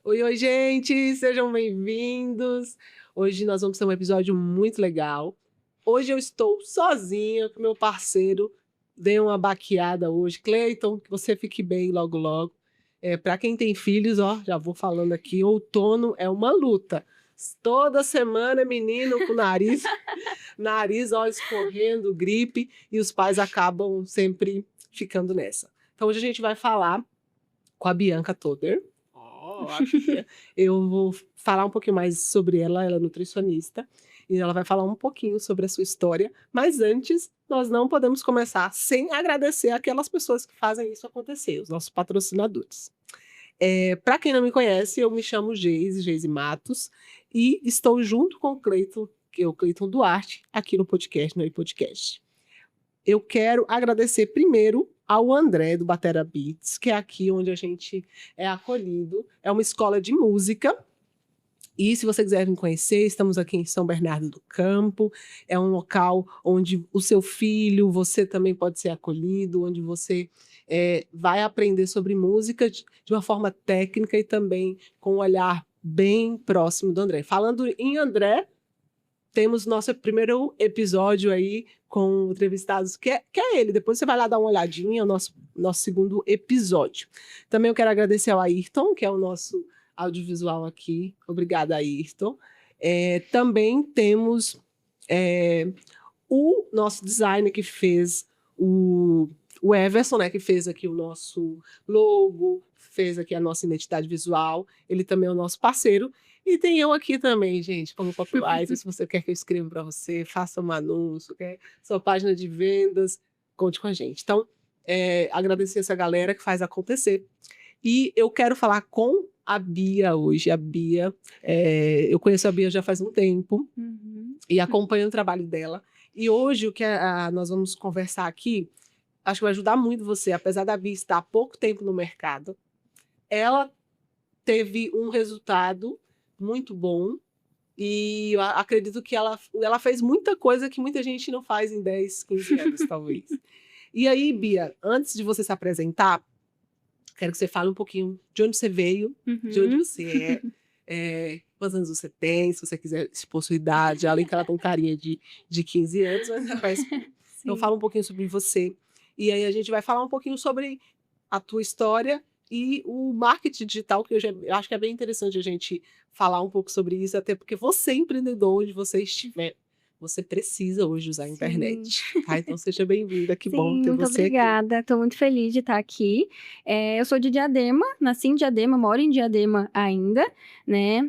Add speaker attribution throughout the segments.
Speaker 1: Oi, oi, gente! Sejam bem-vindos! Hoje nós vamos ter um episódio muito legal. Hoje eu estou sozinha com meu parceiro. Dei uma baqueada hoje. Cleiton, que você fique bem logo, logo. Para quem tem filhos, ó, já vou falando aqui, outono é uma luta. Toda semana, menino com nariz, ó, escorrendo, gripe, e os pais acabam sempre ficando nessa. Então hoje a gente vai falar com a Bianca Toder. A Bia. Eu vou falar um pouquinho mais sobre ela. Ela é nutricionista e ela vai falar um pouquinho sobre a sua história. Mas antes, nós não podemos começar sem agradecer aquelas pessoas que fazem isso acontecer, os nossos patrocinadores. Para quem não me conhece, eu me chamo Geise Matos, e estou junto com o Cleiton, que é o Cleiton Duarte, aqui no podcast, no iPodcast. Eu quero agradecer primeiro ao André, do Batera Beats, que é aqui onde a gente é acolhido. É uma escola de música. E se você quiser me conhecer, estamos aqui em São Bernardo do Campo. É um local onde o seu filho, você também pode ser acolhido, onde você vai aprender sobre música de uma forma técnica e também com um olhar bem próximo do André. Falando em André, temos nosso primeiro episódio aí com entrevistados, que é ele. Depois você vai lá dar uma olhadinha, é o nosso segundo episódio. Também eu quero agradecer ao Ayrton, que é o nosso audiovisual aqui. Obrigada, Ayrton. Também temos o nosso designer que fez o Everson, né, que fez aqui o nosso logo, fez aqui a nossa identidade visual. Ele também é o nosso parceiro. E tem eu aqui também, gente, como copywriter. Se você quer que eu escreva para você, faça um anúncio, quer sua página de vendas, conte com a gente. Então, agradecer essa galera que faz acontecer. E eu quero falar com a Bia hoje. A Bia, eu conheço a Bia já faz um tempo e acompanho o trabalho dela. E hoje o que nós vamos conversar aqui, acho que vai ajudar muito você. Apesar da Bia estar há pouco tempo no mercado, ela teve um resultado muito bom, e eu acredito que ela fez muita coisa que muita gente não faz em 10, 15 anos, talvez. E aí, Bia, antes de você se apresentar, quero que você fale um pouquinho de onde você veio, de onde você quantos anos você tem, se você quiser expor sua idade, além que ela tem carinha de 15 anos, mas então fala um pouquinho sobre você. E aí a gente vai falar um pouquinho sobre a tua história e o marketing digital, que eu acho que é bem interessante a gente falar um pouco sobre isso, até porque você, empreendedor, onde você estiver, você precisa hoje usar a internet. Tá? Então seja bem-vinda, que bom
Speaker 2: Sim,
Speaker 1: ter
Speaker 2: muito
Speaker 1: você aqui.
Speaker 2: obrigada. Estou muito feliz de estar aqui. Eu sou de Diadema, nasci em Diadema, moro em Diadema ainda, né?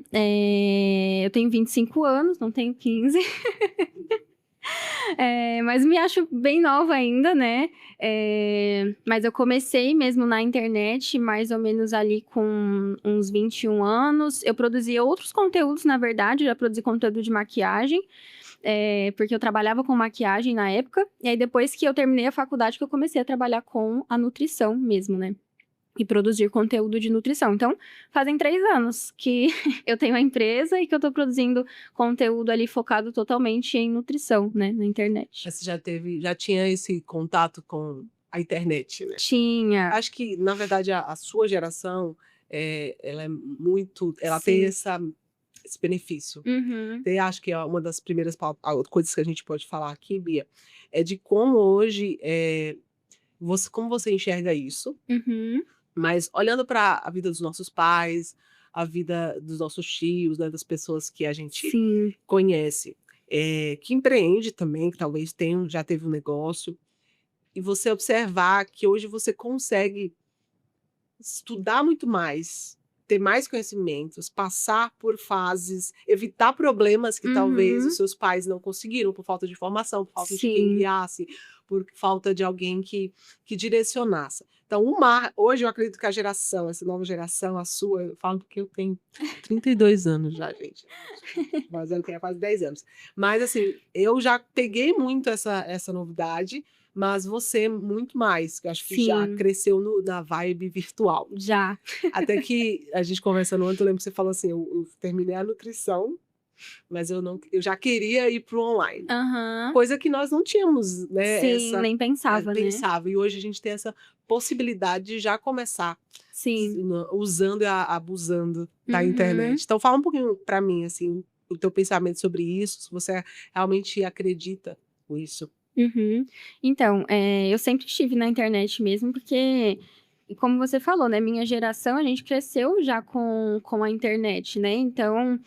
Speaker 2: Eu tenho 25 anos, não tenho 15. Mas me acho bem nova ainda, né? Mas eu comecei mesmo na internet, mais ou menos ali com uns 21 anos. Eu produzia outros conteúdos, na verdade, já produzi conteúdo de maquiagem, porque eu trabalhava com maquiagem na época. E aí, depois que eu terminei a faculdade, que eu comecei a trabalhar com a nutrição mesmo, né? E produzir conteúdo de nutrição. Então, fazem 3 anos que eu tenho a empresa e que eu tô produzindo conteúdo ali focado totalmente em nutrição, né, na internet.
Speaker 1: Você já tinha esse contato com a internet, né?
Speaker 2: Tinha.
Speaker 1: Acho que, na verdade, a sua geração, ela é muito, ela tem
Speaker 2: Sim.
Speaker 1: esse benefício.
Speaker 2: Uhum.
Speaker 1: Acho que é uma das primeiras coisas que a gente pode falar aqui, Bia, é de como hoje, como você enxerga isso,
Speaker 2: Uhum.
Speaker 1: mas olhando para a vida dos nossos pais, a vida dos nossos tios, né, das pessoas que a gente
Speaker 2: Sim.
Speaker 1: conhece, que empreende também, que talvez já teve um negócio, e você observar que hoje você consegue estudar muito mais, ter mais conhecimentos, passar por fases, evitar problemas que talvez os
Speaker 2: Uhum.
Speaker 1: seus pais não conseguiram, por falta de informação, por falta de quem
Speaker 2: Sim.
Speaker 1: guiasse, por falta de alguém que direcionasse. Então, hoje eu acredito que essa nova geração, a sua, eu falo porque eu tenho 32 anos já, gente. Fazendo que é quase 10 anos. Mas, assim, eu já peguei muito essa novidade, mas você muito mais, que eu acho que já
Speaker 2: Sim.
Speaker 1: cresceu na vibe virtual.
Speaker 2: Já.
Speaker 1: Até que a gente conversando ontem, eu lembro que você falou assim: eu terminei a nutrição mas eu já queria ir para o online.
Speaker 2: Aham.
Speaker 1: Coisa que nós não tínhamos, né?
Speaker 2: Sim, nem pensava, né?
Speaker 1: Pensava. E hoje a gente tem essa possibilidade de já começar
Speaker 2: Sim.
Speaker 1: usando e abusando da
Speaker 2: Uhum.
Speaker 1: internet. Então, fala um pouquinho para mim, assim, o teu pensamento sobre isso, se você realmente acredita nisso.
Speaker 2: Uhum. Então, eu sempre estive na internet mesmo, porque, como você falou, né, minha geração, a gente cresceu já com a internet, né? Então,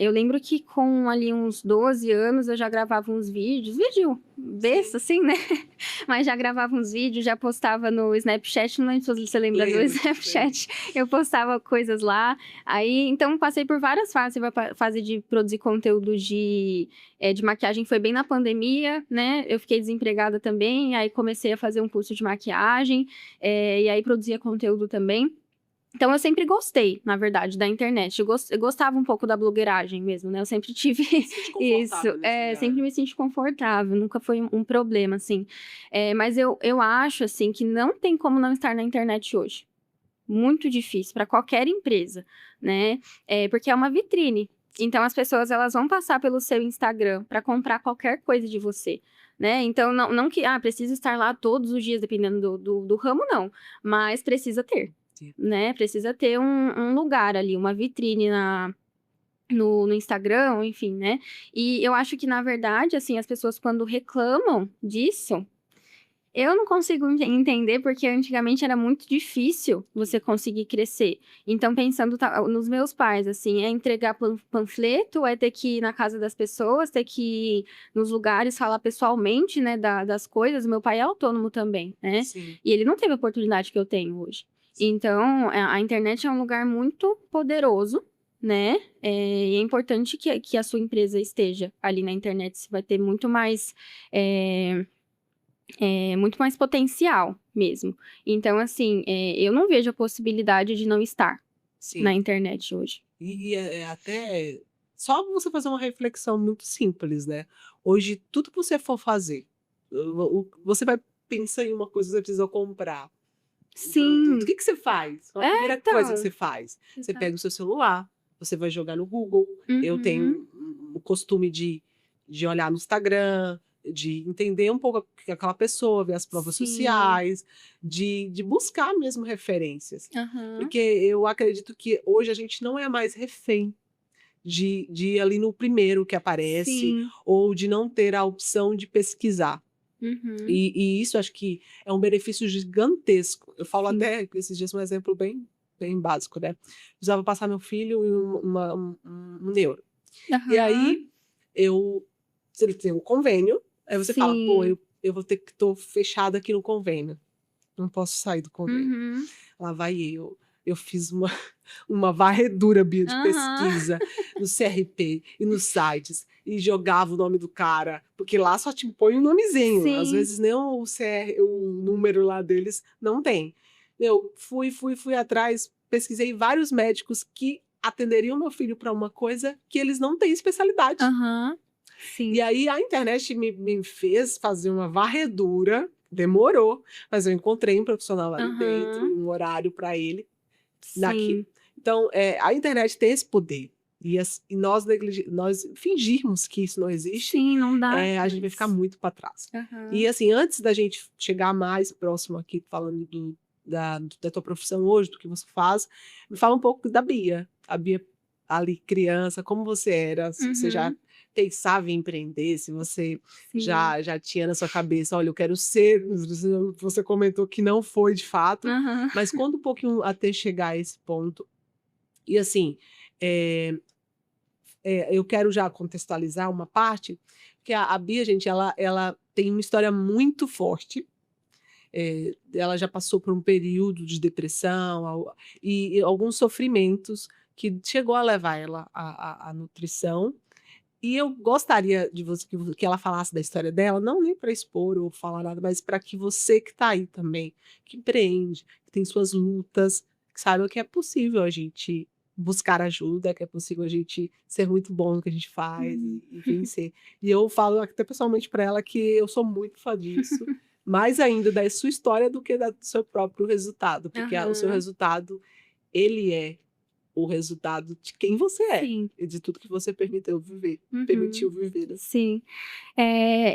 Speaker 2: eu lembro que com ali uns 12 anos eu já gravava uns vídeo besta, assim, né? Mas já gravava uns vídeos, já postava no Snapchat, não lembro se você lembra do
Speaker 1: Lembro,
Speaker 2: Snapchat, eu postava coisas lá. Aí, então, passei por várias fases. A fase de produzir conteúdo de maquiagem foi bem na pandemia, né? Eu fiquei desempregada também, aí comecei a fazer um curso de maquiagem, e aí produzia conteúdo também. Então, eu sempre gostei, na verdade, da internet. Eu gostava um pouco da blogueiragem mesmo, né? Eu sempre tive
Speaker 1: Se sente
Speaker 2: isso.
Speaker 1: confortável nesse lugar.
Speaker 2: Sempre me senti confortável, nunca foi um problema, assim. Mas eu acho, assim, que não tem como não estar na internet hoje. Muito difícil, para qualquer empresa, né? Porque é uma vitrine. Então, as pessoas, elas vão passar pelo seu Instagram para comprar qualquer coisa de você, né? Então, não que, precisa estar lá todos os dias, dependendo do ramo, não. Mas precisa ter.
Speaker 1: Sim.
Speaker 2: Né? Precisa ter um lugar ali, uma vitrine no Instagram, enfim, né? E eu acho que, na verdade, assim, as pessoas quando reclamam disso, eu não consigo entender, porque antigamente era muito difícil você conseguir crescer. Então, pensando nos meus pais, assim, é entregar panfleto, é ter que ir na casa das pessoas, ter que ir nos lugares, falar pessoalmente, né, das coisas. Meu pai é autônomo também, né?
Speaker 1: Sim.
Speaker 2: E ele não teve a oportunidade que eu tenho hoje. Então, a internet é um lugar muito poderoso, né? E é importante que a sua empresa esteja ali na internet. Você vai ter muito mais potencial mesmo. Então, assim, eu não vejo a possibilidade de não estar na
Speaker 1: Sim.
Speaker 2: internet hoje.
Speaker 1: E até só você fazer uma reflexão muito simples, né? Hoje, tudo que você for fazer, você vai pensar em uma coisa que você precisa comprar. Um
Speaker 2: Sim.
Speaker 1: produto. O que você faz? A primeira coisa que
Speaker 2: Então.
Speaker 1: você faz, você
Speaker 2: Exato.
Speaker 1: pega o seu celular, você vai jogar no Google. Eu
Speaker 2: Uhum.
Speaker 1: tenho o costume de olhar no Instagram, de entender um pouco aquela pessoa, ver as provas
Speaker 2: Sim.
Speaker 1: sociais, de buscar mesmo referências.
Speaker 2: Aham.
Speaker 1: Porque eu acredito que hoje a gente não é mais refém de ir ali no primeiro que aparece,
Speaker 2: Sim.
Speaker 1: ou de não ter a opção de pesquisar.
Speaker 2: Uhum.
Speaker 1: E isso acho que é um benefício gigantesco. Eu falo
Speaker 2: Sim.
Speaker 1: até esses dias um exemplo bem básico, né? Precisava passar meu filho em um neuro. E aí ele tem um convênio, aí você fala, pô,
Speaker 2: Sim.
Speaker 1: eu vou ter que estar fechada aqui no convênio. Não posso sair do convênio.
Speaker 2: Uhum.
Speaker 1: Lá vai eu fiz uma varredura, Bia, de
Speaker 2: Aham.
Speaker 1: pesquisa no CRP e nos sites, e jogava o nome do cara, porque lá só te põe um nomezinho, às
Speaker 2: Sim.
Speaker 1: vezes nem o número lá deles não tem. Eu fui atrás, pesquisei vários médicos que atenderiam meu filho para uma coisa que eles não têm especialidade.
Speaker 2: Aham. Sim.
Speaker 1: E aí a internet me fez fazer uma varredura, demorou, mas eu encontrei um profissional lá dentro,
Speaker 2: Aham.
Speaker 1: um horário para ele,
Speaker 2: Sim.
Speaker 1: Então, a internet tem esse poder. E nós fingirmos que isso não existe,
Speaker 2: Sim, não dá.
Speaker 1: a gente vai ficar muito para trás.
Speaker 2: Aham.
Speaker 1: E assim, antes da gente chegar mais próximo aqui, falando da tua profissão hoje, do que você faz, me fala um pouco da Bia. A Bia ali, criança, como você era? Se você já
Speaker 2: Uhum.
Speaker 1: pensava em empreender, se você
Speaker 2: Sim.
Speaker 1: já tinha na sua cabeça, olha, eu quero ser. Você comentou que não foi de fato,
Speaker 2: Aham.
Speaker 1: mas conta um pouquinho até chegar a esse ponto. E assim, eu quero já contextualizar uma parte, que a Bia, gente, ela tem uma história muito forte. Ela já passou por um período de depressão e alguns sofrimentos que chegou a levar ela à nutrição. E eu gostaria de você que ela falasse da história dela, não nem para expor ou falar nada, mas para que você que está aí também, que empreende, que tem suas lutas, que saiba que é possível a gente buscar ajuda, que é possível a gente ser muito bom no que a gente faz e vencer. E eu falo até pessoalmente para ela que eu sou muito fã disso, mais ainda da sua história do que do seu próprio resultado, porque o seu
Speaker 2: Aham.
Speaker 1: resultado, ele é o resultado de quem você é
Speaker 2: Sim.
Speaker 1: e de tudo que você permitiu viver,
Speaker 2: Uhum.
Speaker 1: permitiu viver, né?
Speaker 2: Sim.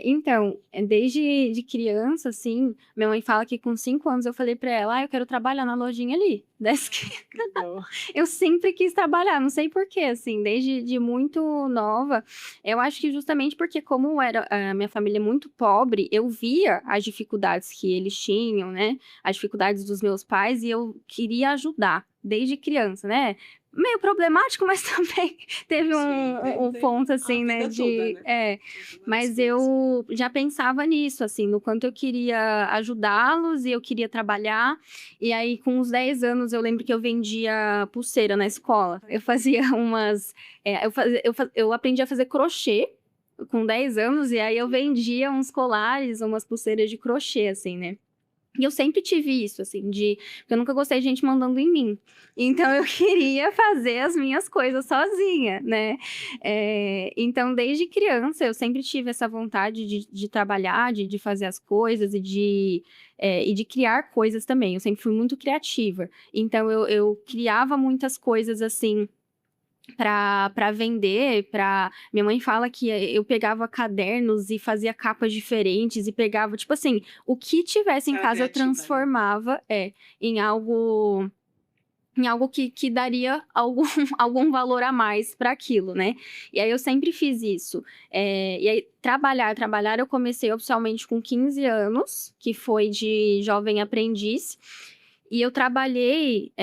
Speaker 2: Então, desde de criança, assim, minha mãe fala que com 5 anos eu falei pra ela, eu quero trabalhar na lojinha ali, da esquina.
Speaker 1: Legal.
Speaker 2: Eu sempre quis trabalhar, não sei por quê, assim, desde de muito nova. Eu acho que justamente porque como era a minha família é muito pobre, eu via as dificuldades que eles tinham, né, as dificuldades dos meus pais e eu queria ajudar, desde criança, né. Meio problemático, mas também teve um
Speaker 1: Tem
Speaker 2: ponto,
Speaker 1: a
Speaker 2: assim, né,
Speaker 1: vida toda, né?
Speaker 2: mas eu já pensava nisso, assim, no quanto eu queria ajudá-los e eu queria trabalhar. E aí, com uns 10 anos, eu lembro que eu vendia pulseira na escola. Eu fazia umas. Eu aprendi a fazer crochê com 10 anos, e aí eu vendia uns colares, umas pulseiras de crochê, assim, né? E eu sempre tive isso, assim, porque eu nunca gostei de gente mandando em mim. Então, eu queria fazer as minhas coisas sozinha, né? Então, desde criança, eu sempre tive essa vontade de trabalhar, de fazer as coisas e de criar coisas também. Eu sempre fui muito criativa. Então, eu criava muitas coisas, assim, para vender, minha mãe fala que eu pegava cadernos e fazia capas diferentes e pegava, tipo assim, o que tivesse em
Speaker 1: Era
Speaker 2: casa eu
Speaker 1: criativa, né?
Speaker 2: transformava em algo que daria algum, algum valor a mais para aquilo, né? E aí eu sempre fiz isso. E aí, trabalhar, eu comecei oficialmente com 15 anos, que foi de jovem aprendiz, e eu trabalhei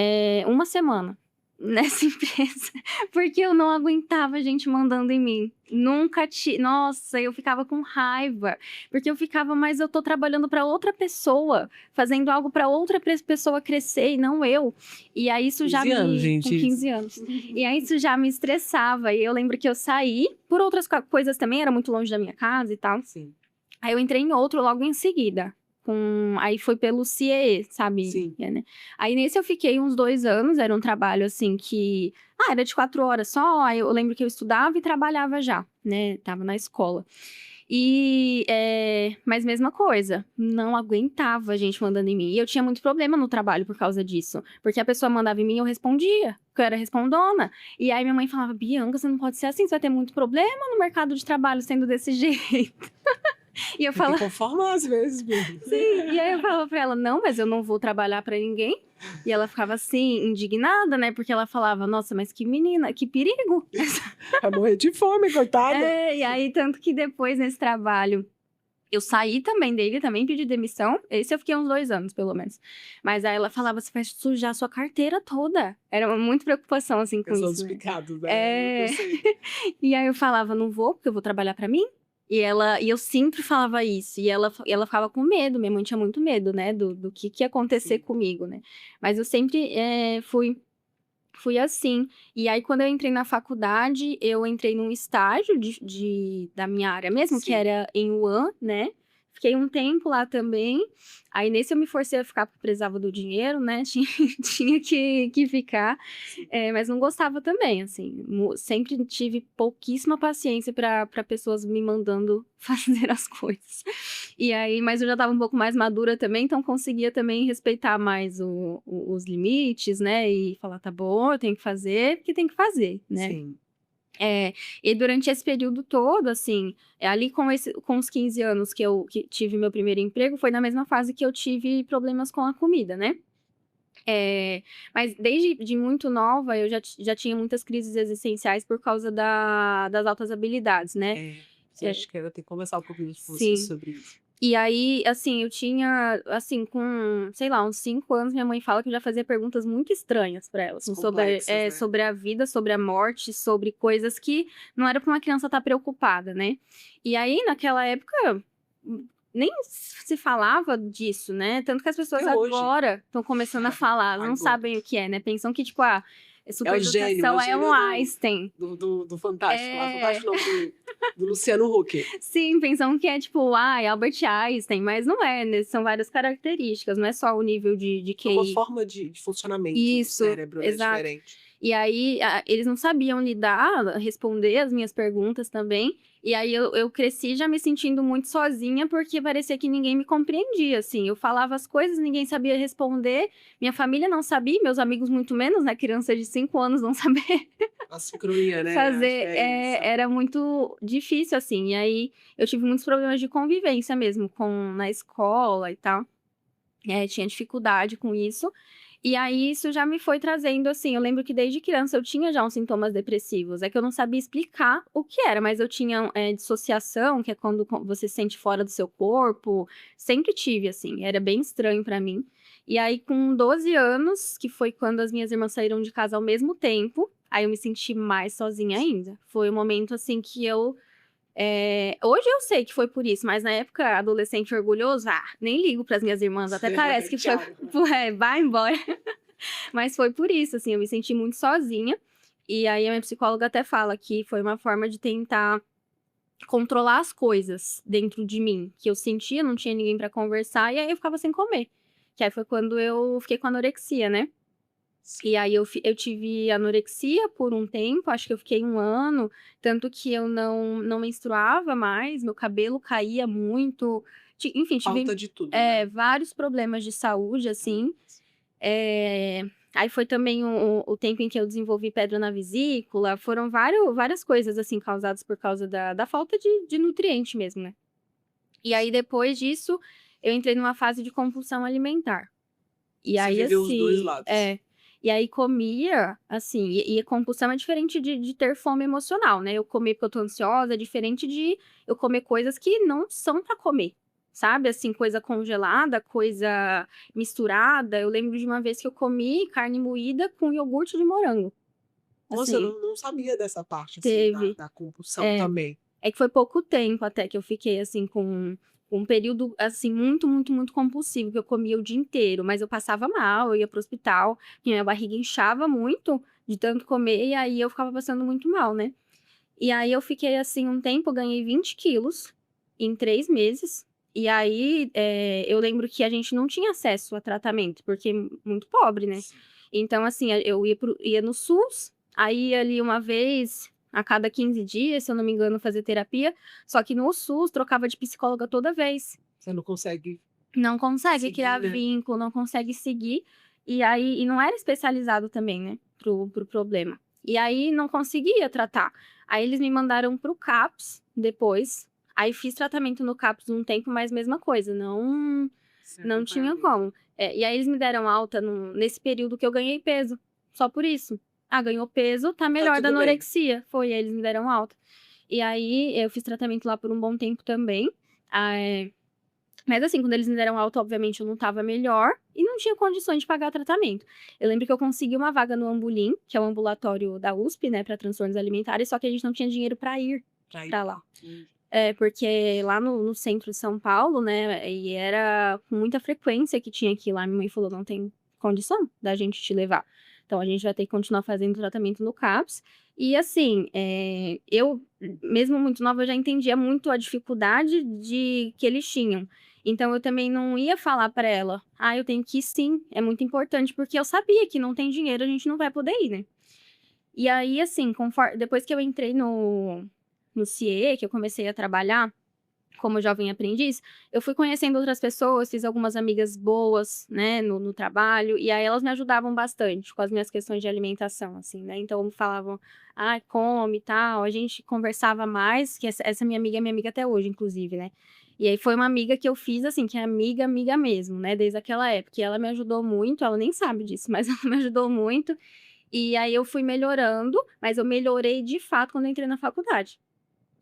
Speaker 2: uma semana nessa empresa, porque eu não aguentava gente mandando em mim. Nossa, eu ficava com raiva, porque eu ficava, mas eu tô trabalhando para outra pessoa, fazendo algo para outra pessoa crescer e não eu. E aí isso já
Speaker 1: 15 anos,
Speaker 2: me.
Speaker 1: gente.
Speaker 2: Com 15 anos. E aí isso já me estressava. E eu lembro que eu saí, por outras coisas também, era muito longe da minha casa e tal.
Speaker 1: Sim.
Speaker 2: Aí eu entrei em outro logo em seguida. Aí foi pelo CIE, sabe?
Speaker 1: Sim.
Speaker 2: Né? Aí nesse eu fiquei uns 2 anos, era um trabalho assim que... era de 4 horas só, aí eu lembro que eu estudava e trabalhava já, né? Tava na escola. Mas mesma coisa, não aguentava a gente mandando em mim. E eu tinha muito problema no trabalho por causa disso. Porque a pessoa mandava em mim e eu respondia, porque eu era respondona. E aí minha mãe falava, Bianca, você não pode ser assim, você vai ter muito problema no mercado de trabalho sendo desse jeito. E eu
Speaker 1: falava... Tem que conformar às vezes, mesmo.
Speaker 2: Sim, e aí eu falava pra ela, não, mas eu não vou trabalhar pra ninguém. E ela ficava assim, indignada, né? Porque ela falava, nossa, mas que menina, que perigo.
Speaker 1: Vai morrer de fome, coitada.
Speaker 2: E aí, tanto que depois, nesse trabalho, eu saí também dele, também pedi demissão. Esse eu fiquei uns 2 anos, pelo menos. Mas aí ela falava, você vai sujar a sua carteira toda. Era muita preocupação, assim, com isso, né?
Speaker 1: Picados, né? Eu sei.
Speaker 2: E aí eu falava, não vou, porque eu vou trabalhar pra mim. E eu sempre falava isso, e ela ficava com medo, minha mãe tinha muito medo, né, do que ia acontecer
Speaker 1: Sim.
Speaker 2: comigo, né. Mas eu sempre fui assim. E aí, quando eu entrei na faculdade, eu entrei num estágio da minha área mesmo, que
Speaker 1: Sim.
Speaker 2: era em Wuhan, né. Fiquei um tempo lá também. Aí, nesse eu me forcei a ficar, porque precisava do dinheiro, né, tinha que ficar. Mas não gostava também, assim. Sempre tive pouquíssima paciência para pessoas me mandando fazer as coisas. E aí, mas eu já estava um pouco mais madura também, então conseguia também respeitar mais os limites, né? E falar, tá bom, eu tenho que fazer, porque tem que fazer, né?
Speaker 1: Sim.
Speaker 2: E durante esse período todo, assim, ali com os 15 anos que eu tive meu primeiro emprego, foi na mesma fase que eu tive problemas com a comida, né? Mas desde de muito nova, eu já tinha muitas crises existenciais por causa das altas habilidades, né?
Speaker 1: Acho que eu tenho que conversar um pouquinho com você
Speaker 2: Sim.
Speaker 1: sobre isso.
Speaker 2: E aí, assim, eu tinha, assim, com, sei lá, uns 5 anos, minha mãe fala que eu já fazia perguntas muito estranhas pra ela, assim,
Speaker 1: Complexas, né?
Speaker 2: sobre a vida, sobre a morte, sobre coisas que não era pra uma criança estar preocupada, né? E aí, naquela época, nem se falava disso, né? Tanto que as pessoas
Speaker 1: Até hoje.
Speaker 2: agora estão começando a falar, não
Speaker 1: Agora.
Speaker 2: sabem o que é, né? Pensam que, tipo,
Speaker 1: É
Speaker 2: superdotação
Speaker 1: o gênio
Speaker 2: um Einstein.
Speaker 1: do Fantástico. Fantástico não, do Luciano Huck.
Speaker 2: Sim, pensam que é tipo, Albert Einstein, mas não é, né? São várias características, não é só o nível de QI.
Speaker 1: É uma forma de funcionamento do cérebro, né?
Speaker 2: Exato.
Speaker 1: Diferente.
Speaker 2: E aí, eles não sabiam lidar, responder as minhas perguntas também. E aí, eu cresci já me sentindo muito sozinha, porque parecia que ninguém me compreendia, assim. Eu falava as coisas, ninguém sabia responder. Minha família não sabia, meus amigos muito menos, né? Criança de 5 anos não saber
Speaker 1: A sincronia, né? A
Speaker 2: fazer.
Speaker 1: diferença.
Speaker 2: Era muito difícil, assim. E aí, eu tive muitos problemas de convivência mesmo, na escola e tal. Tinha dificuldade com isso. E aí isso já me foi trazendo, assim, eu lembro que desde criança eu tinha já uns sintomas depressivos, é que eu não sabia explicar o que era, mas eu tinha, dissociação, que é quando você se sente fora do seu corpo, sempre tive, assim, era bem estranho pra mim. E aí com 12 anos, que foi quando as minhas irmãs saíram de casa ao mesmo tempo, aí eu me senti mais sozinha ainda. Foi o momento, assim, que hoje eu sei que foi por isso, mas na época, adolescente orgulhoso, nem ligo para as minhas irmãs, até parece que foi,
Speaker 1: Tchau.
Speaker 2: vai embora. Mas foi por isso, assim, eu me senti muito sozinha. E aí a minha psicóloga até fala que foi uma forma de tentar controlar as coisas dentro de mim, que eu sentia, não tinha ninguém para conversar, e aí eu ficava sem comer. Que aí foi quando eu fiquei com anorexia, né? E aí eu tive anorexia por um tempo, acho que eu fiquei 1 ano, tanto que eu não menstruava mais, meu cabelo caía muito, enfim, tive
Speaker 1: Falta de tudo, né?
Speaker 2: vários problemas de saúde, assim. Aí foi também o tempo em que eu desenvolvi pedra na vesícula, foram várias coisas, assim, causadas por causa da falta de nutriente mesmo, né? E aí depois disso, eu entrei numa fase de compulsão alimentar. E
Speaker 1: Você
Speaker 2: aí,
Speaker 1: viveu os dois
Speaker 2: assim,
Speaker 1: lados.
Speaker 2: e aí comia, assim, e a compulsão é diferente de ter fome emocional, né? Eu comer porque eu tô ansiosa, é diferente de eu comer coisas que não são pra comer, sabe? Assim, coisa congelada, coisa misturada. Eu lembro de uma vez que eu comi carne moída com iogurte de morango.
Speaker 1: Nossa, eu
Speaker 2: Assim,
Speaker 1: não sabia dessa parte, assim, da,
Speaker 2: teve.
Speaker 1: da compulsão
Speaker 2: É,
Speaker 1: também.
Speaker 2: é que foi pouco tempo até que eu fiquei, assim, com um período, assim, muito, muito, muito compulsivo, que eu comia o dia inteiro, mas eu passava mal, eu ia pro hospital, e minha barriga inchava muito de tanto comer, e aí eu ficava passando muito mal, né? E aí eu fiquei, assim, um tempo, ganhei 20 quilos em 3 meses, e aí eu lembro que a gente não tinha acesso a tratamento, porque muito pobre, né? Então, assim, eu ia no SUS, aí ali uma vez a cada 15 dias, se eu não me engano, fazer terapia. Só que no SUS trocava de psicóloga toda vez.
Speaker 1: Você não consegue
Speaker 2: Não consegue criar
Speaker 1: seguir, né?
Speaker 2: vínculo, não consegue seguir. E não era especializado também, né, pro problema. E aí não conseguia tratar. Aí eles me mandaram pro CAPS depois. Aí fiz tratamento no CAPS um tempo, mas mesma coisa,
Speaker 1: Sem
Speaker 2: não tinha
Speaker 1: acompanhamento.
Speaker 2: como. E aí eles me deram alta nesse período que eu ganhei peso. Só por isso. Ganhou peso, tá
Speaker 1: Tá
Speaker 2: melhor da
Speaker 1: tudo bem.
Speaker 2: anorexia. Foi, aí eles me deram alta. E aí eu fiz tratamento lá por um bom tempo também. Ah, Mas assim, quando eles me deram alta, obviamente eu não tava melhor e não tinha condições de pagar tratamento. Eu lembro que eu consegui uma vaga no Ambulim, que é o ambulatório da USP, né, para transtornos alimentares, só que a gente não tinha dinheiro para ir
Speaker 1: Pra ir.
Speaker 2: pra lá. Porque lá no centro de São Paulo, né, e era com muita frequência que tinha aqui lá. Minha mãe falou, não tem condição da gente te levar. Então, a gente vai ter que continuar fazendo tratamento no CAPS. E, assim, eu, mesmo muito nova, eu já entendia muito a dificuldade que eles tinham. Então, eu também não ia falar para ela, eu tenho que ir sim, é muito importante, porque eu sabia que não tem dinheiro, a gente não vai poder ir, né? E aí, assim, depois que eu entrei no CIE, que eu comecei a trabalhar como jovem aprendiz, eu fui conhecendo outras pessoas, fiz algumas amigas boas, né, no trabalho, e aí elas me ajudavam bastante com as minhas questões de alimentação, assim, né? Então falavam, come e tal, a gente conversava mais, que essa minha amiga é minha amiga até hoje, inclusive, né? E aí foi uma amiga que eu fiz, assim, que é amiga, amiga mesmo, né, desde aquela época, e ela me ajudou muito, ela nem sabe disso, mas ela me ajudou muito, e aí eu fui melhorando, mas eu melhorei de fato quando eu entrei na faculdade.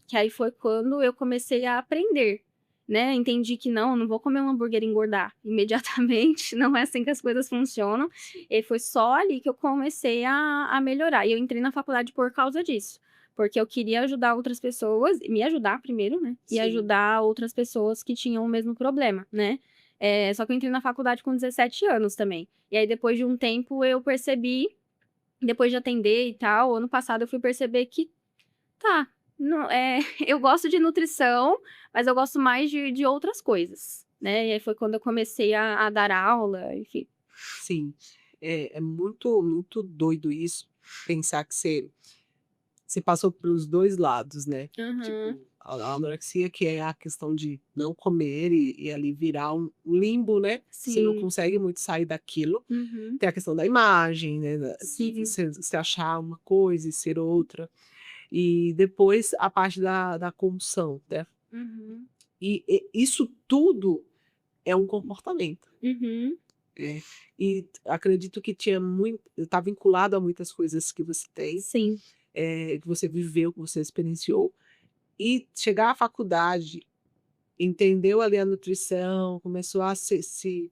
Speaker 2: Que aí foi quando eu comecei a aprender, né? Entendi que não vou comer um hambúrguer e engordar imediatamente, não é assim que as coisas funcionam. E foi só ali que eu comecei a melhorar. E eu entrei na faculdade por causa disso. Porque eu queria ajudar outras pessoas, me ajudar primeiro, né? E
Speaker 1: Sim.
Speaker 2: ajudar outras pessoas que tinham o mesmo problema, né? Só que eu entrei na faculdade com 17 anos também. E aí, depois de um tempo, eu percebi, depois de atender e tal, ano passado eu fui perceber que tá, não, eu gosto de nutrição, mas eu gosto mais de outras coisas, né? E aí foi quando eu comecei a dar aula, enfim.
Speaker 1: Sim. É muito, muito doido isso. pensar que você passou pelos 2 lados, né.
Speaker 2: Aham.
Speaker 1: Tipo, a anorexia, que é a questão de não comer e ali virar um limbo, né, você não
Speaker 2: Sim.
Speaker 1: consegue muito sair daquilo.
Speaker 2: Uhum.
Speaker 1: Tem a questão da imagem, né, de
Speaker 2: Sim.
Speaker 1: você achar uma coisa e ser outra. E depois a parte da compulsão, né.
Speaker 2: Uhum.
Speaker 1: E isso tudo é um comportamento.
Speaker 2: Uhum.
Speaker 1: É, e acredito que tinha muito está vinculado a muitas coisas que você tem,
Speaker 2: Sim.
Speaker 1: que você viveu, que você experienciou, e chegar à faculdade, entendeu ali a nutrição, começou a se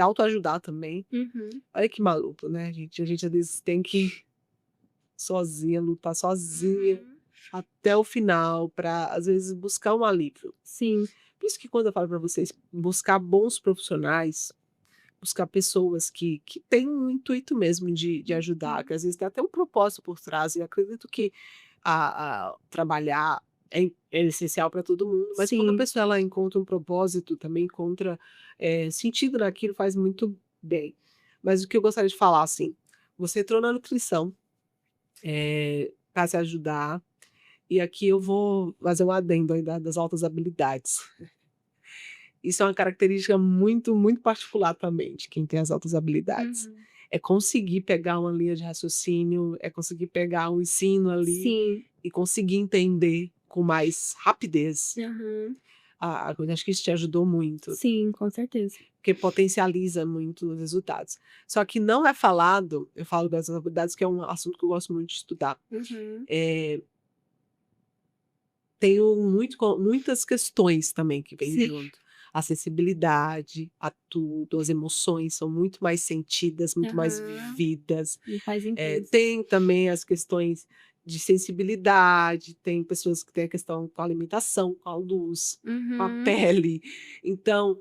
Speaker 1: autoajudar também.
Speaker 2: Uhum.
Speaker 1: Olha que maluco, né, gente, a gente às vezes tem que ir sozinha, lutar sozinha,
Speaker 2: Uhum.
Speaker 1: até o final, para às vezes buscar um alívio.
Speaker 2: Sim.
Speaker 1: Por isso que quando eu falo para vocês buscar bons profissionais, buscar pessoas que têm um intuito mesmo de ajudar,
Speaker 2: Uhum.
Speaker 1: que às vezes tem até um propósito por trás, e eu acredito que trabalhar é essencial para todo mundo, mas quando a
Speaker 2: Sim.
Speaker 1: pessoa ela encontra um propósito, também encontra, sentido naquilo, faz muito bem. Mas o que eu gostaria de falar, assim, você entrou na nutrição, para se ajudar, e aqui eu vou fazer um adendo aí das altas habilidades. Isso é uma característica muito, muito particular também de quem tem as altas habilidades.
Speaker 2: Uhum.
Speaker 1: É conseguir pegar uma linha de raciocínio, é conseguir pegar um ensino ali
Speaker 2: Sim.
Speaker 1: e conseguir entender com mais rapidez
Speaker 2: Aham.
Speaker 1: a coisa. Acho que isso te ajudou muito,
Speaker 2: Sim, com certeza.
Speaker 1: porque potencializa muito os resultados. Só que não é falado, eu falo das habilidades, que é um assunto que eu gosto muito de estudar.
Speaker 2: Uhum.
Speaker 1: Tenho muitas questões também que vêm
Speaker 2: Sim.
Speaker 1: junto. Acessibilidade a tudo, as emoções são muito mais sentidas, muito mais
Speaker 2: Aham.
Speaker 1: vividas.
Speaker 2: Me faz intenso.
Speaker 1: Tem também as questões de sensibilidade, tem pessoas que têm a questão com a alimentação, com a luz, com a
Speaker 2: Uhum.
Speaker 1: pele. Então,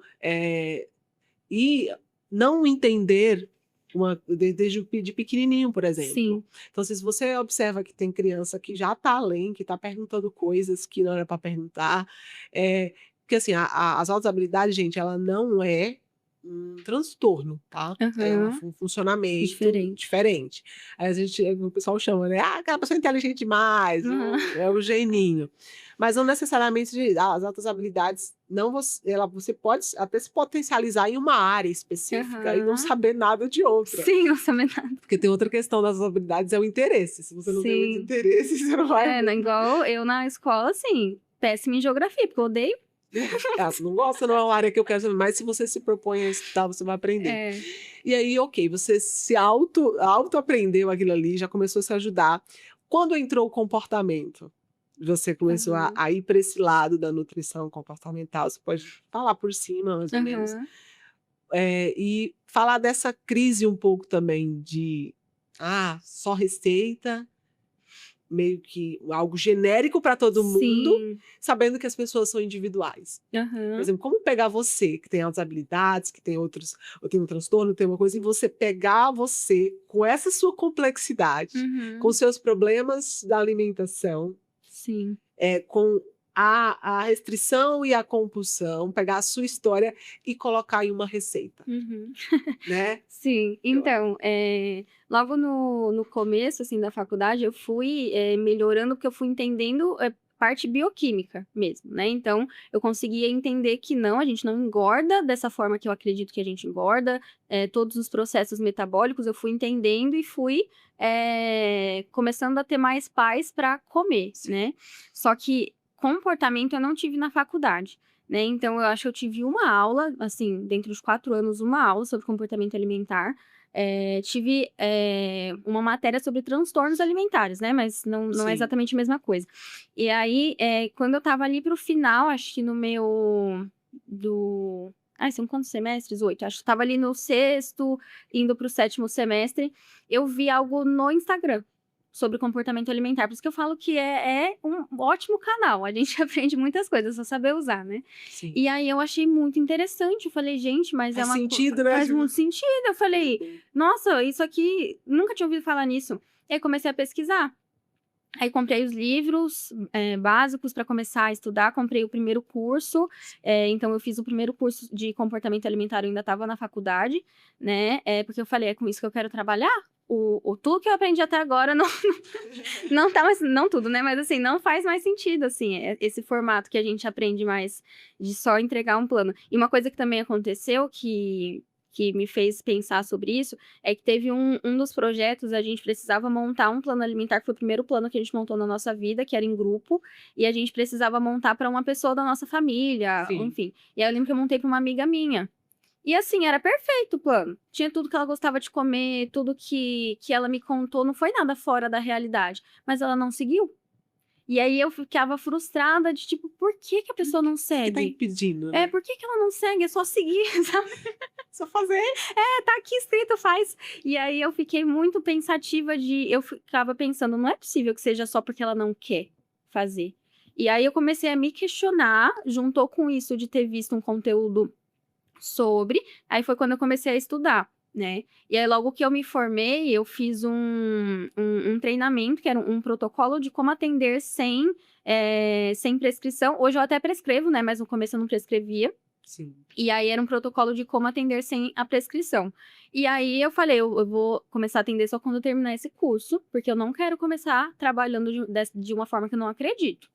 Speaker 1: e não entender desde de pequenininho, por exemplo.
Speaker 2: Sim.
Speaker 1: Então, se você observa que tem criança que já está além, que está perguntando coisas que não era para perguntar, porque assim, as altas habilidades, gente, ela não é um transtorno, tá? É
Speaker 2: Aham.
Speaker 1: um funcionamento
Speaker 2: Diferente.
Speaker 1: diferente. Aí o pessoal chama, né? Ah, aquela pessoa é inteligente demais,
Speaker 2: Aham.
Speaker 1: é o geninho. Mas não necessariamente as altas habilidades, não você pode até se potencializar em uma área específica e não
Speaker 2: Aham.
Speaker 1: saber nada de outra.
Speaker 2: Sim, orçamentário.
Speaker 1: Porque tem outra questão das habilidades, é o interesse. Se você não tem muito
Speaker 2: Sim.
Speaker 1: interesse, você não vai.
Speaker 2: Não, igual eu na escola, assim, péssima em geografia, porque eu odeio.
Speaker 1: Você não gosta, não é uma área que eu quero saber, mas se você se propõe a estudar, você vai aprender.
Speaker 2: É.
Speaker 1: E aí, ok, você se auto-aprendeu aquilo ali, já começou a se ajudar. Quando entrou o comportamento, você começou
Speaker 2: Aham.
Speaker 1: a ir para esse lado da nutrição comportamental, você pode falar por cima, mais ou menos.
Speaker 2: Aham.
Speaker 1: E falar dessa crise um pouco também de, só receita, meio que algo genérico para todo mundo,
Speaker 2: Sim.
Speaker 1: sabendo que as pessoas são individuais. Por
Speaker 2: Aham.
Speaker 1: exemplo, como pegar você, que tem altas habilidades, que tem outros, ou tem um transtorno, tem uma coisa, e você pegar você com essa sua complexidade, com
Speaker 2: Uhum.
Speaker 1: seus problemas da alimentação,
Speaker 2: Sim.
Speaker 1: com a restrição e a compulsão, pegar a sua história e colocar em uma receita,
Speaker 2: Uhum.
Speaker 1: né?
Speaker 2: Sim. Então, logo no começo, assim, da faculdade, eu fui, melhorando, porque eu fui entendendo, parte bioquímica mesmo, né. Então, eu conseguia entender que não, a gente não engorda dessa forma que eu acredito que a gente engorda, todos os processos metabólicos eu fui entendendo e fui, começando a ter mais paz para comer,
Speaker 1: Sim.
Speaker 2: né. Só que comportamento eu não tive na faculdade. Né, então eu acho que eu tive uma aula, assim, dentro dos 4 anos, uma aula sobre comportamento alimentar. Tive, uma matéria sobre transtornos alimentares, né, mas não é
Speaker 1: Sim.
Speaker 2: exatamente a mesma coisa. E aí, quando eu estava ali para o final, acho que no meu são quantos semestres? 8. Acho que estava ali no sexto, indo para o 7º semestre, eu vi algo no Instagram sobre comportamento alimentar. Por isso que eu falo que é um ótimo canal, a gente aprende muitas coisas, é só saber usar, né.
Speaker 1: Sim.
Speaker 2: E aí eu achei muito interessante, eu falei: "Gente, mas
Speaker 1: Faz sentido, né?
Speaker 2: faz
Speaker 1: Tipo,
Speaker 2: muito sentido", eu falei: "Nossa, isso aqui, nunca tinha ouvido falar nisso". E aí comecei a pesquisar. Aí comprei os livros, básicos para começar a estudar, comprei o primeiro curso, então eu fiz o primeiro curso de comportamento alimentar, eu ainda estava na faculdade, né, porque eu falei: "É com isso que eu quero trabalhar". tudo que eu aprendi até agora não tá mais, não tudo, né? Mas assim, não faz mais sentido, assim, esse formato que a gente aprende mais de só entregar um plano. E uma coisa que também aconteceu que me fez pensar sobre isso, é que teve um dos projetos, a gente precisava montar um plano alimentar, que foi o primeiro plano que a gente montou na nossa vida, que era em grupo, e a gente precisava montar para uma pessoa da nossa família,
Speaker 1: Sim.
Speaker 2: enfim. E aí eu lembro que eu montei para uma amiga minha. E assim, era perfeito o plano. Tinha tudo que ela gostava de comer, tudo que ela me contou, não foi nada fora da realidade. Mas ela não seguiu. E aí eu ficava frustrada de tipo, por que a pessoa não
Speaker 1: O que tá
Speaker 2: segue?
Speaker 1: impedindo, né?
Speaker 2: Por que ela não segue? É só seguir, sabe?
Speaker 1: Só fazer.
Speaker 2: Tá aqui escrito, faz. E aí eu fiquei muito pensativa eu ficava pensando, não é possível que seja só porque ela não quer fazer. E aí eu comecei a me questionar, juntou com isso de ter visto um conteúdo sobre, aí foi quando eu comecei a estudar, né? E aí logo que eu me formei, eu fiz um treinamento, que era um protocolo de como atender sem prescrição. Hoje eu até prescrevo, né? Mas no começo eu não prescrevia.
Speaker 1: Sim.
Speaker 2: E aí era um protocolo de como atender sem a prescrição. E aí eu falei, eu vou começar a atender só quando eu terminar esse curso, porque eu não quero começar trabalhando de uma forma que eu não acredito.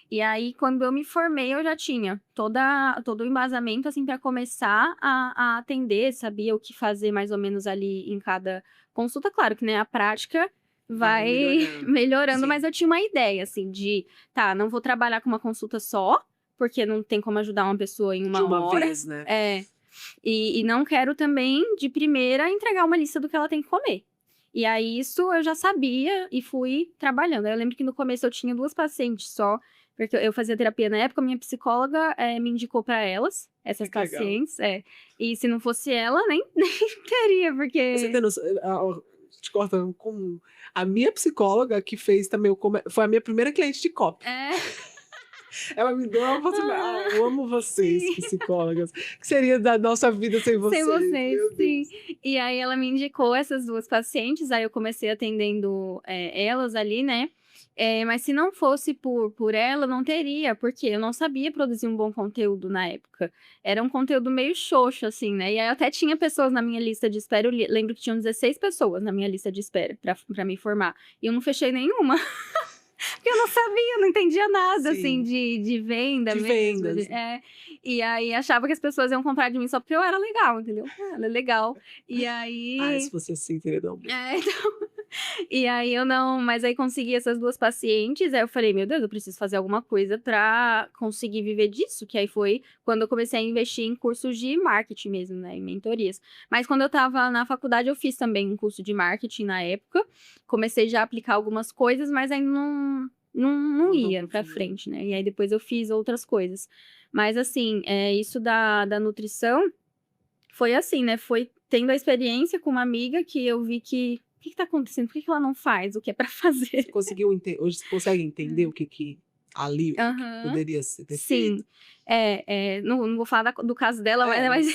Speaker 2: E aí, quando eu me formei, eu já tinha todo o embasamento, assim, para começar a atender, sabia o que fazer mais ou menos ali em cada consulta. Claro que, né, a prática vai melhorando,
Speaker 1: Sim.
Speaker 2: mas eu tinha uma ideia, assim, tá, não vou trabalhar com uma consulta só, porque não tem como ajudar uma pessoa em uma
Speaker 1: De uma
Speaker 2: hora.
Speaker 1: vez, né?
Speaker 2: E não quero também, de primeira, entregar uma lista do que ela tem que comer. E aí, isso eu já sabia e fui trabalhando. Aí eu lembro que no começo eu tinha 2 pacientes só, porque eu fazia terapia na época, minha psicóloga me indicou para elas, essas
Speaker 1: Que legal.
Speaker 2: pacientes. E se não fosse ela, nem teria, porque...
Speaker 1: Você tem noção, te cortando com a minha psicóloga, que fez também foi a minha primeira cliente de copy. Ela me deu uma possibilidade. Eu amo vocês,
Speaker 2: Sim.
Speaker 1: psicólogas. O que seria da nossa vida sem vocês?
Speaker 2: Sem vocês,
Speaker 1: Meu
Speaker 2: sim.
Speaker 1: Deus.
Speaker 2: E aí ela me indicou essas 2 pacientes, aí eu comecei atendendo elas ali, né? Mas se não fosse por ela, não teria, porque eu não sabia produzir um bom conteúdo na época. Era um conteúdo meio xoxo, assim, né? E aí eu até tinha pessoas na minha lista de espera, eu lembro que tinham 16 pessoas na minha lista de espera pra me formar. E eu não fechei nenhuma. Porque eu não sabia, não entendia nada, assim, de venda
Speaker 1: de
Speaker 2: mesmo.
Speaker 1: vendas.
Speaker 2: E aí achava que as pessoas iam comprar de mim só porque eu era legal, entendeu? Ela é legal. E aí...
Speaker 1: se fosse assim, teria não.
Speaker 2: então... E aí eu não... Mas aí consegui essas 2 pacientes, aí eu falei, meu Deus, eu preciso fazer alguma coisa pra conseguir viver disso. Que aí foi quando eu comecei a investir em cursos de marketing mesmo, né? Em mentorias. Mas quando eu tava na faculdade, eu fiz também um curso de marketing na época. Comecei já a aplicar algumas coisas, mas ainda não ia pra frente, né? E aí depois eu fiz outras coisas. Mas assim, isso da nutrição foi assim, né? Foi tendo a experiência com uma amiga que eu vi que... O que tá acontecendo? Por que ela não faz o que é pra fazer?
Speaker 1: Conseguiu hoje você consegue entender o que ali poderia ser feito?
Speaker 2: Sim. Não vou falar do caso dela, mas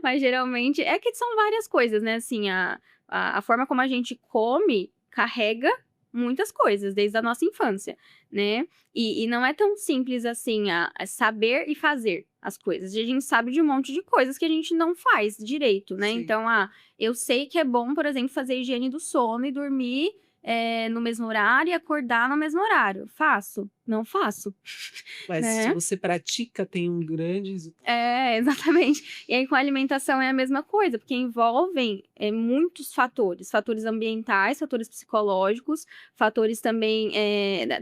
Speaker 2: mas geralmente é que são várias coisas, né? Assim, a forma como a gente come carrega muitas coisas desde a nossa infância, né? E não é tão simples assim a saber e fazer as coisas. A gente sabe de um monte de coisas que a gente não faz direito, né?
Speaker 1: Sim.
Speaker 2: Então, eu sei que é bom, por exemplo, fazer higiene do sono e dormir no mesmo horário e acordar no mesmo horário. Faço? Não faço.
Speaker 1: Mas se você pratica, tem um grande resultado.
Speaker 2: Exatamente. E aí com a alimentação é a mesma coisa, porque envolvem muitos fatores. Fatores ambientais, fatores psicológicos, fatores também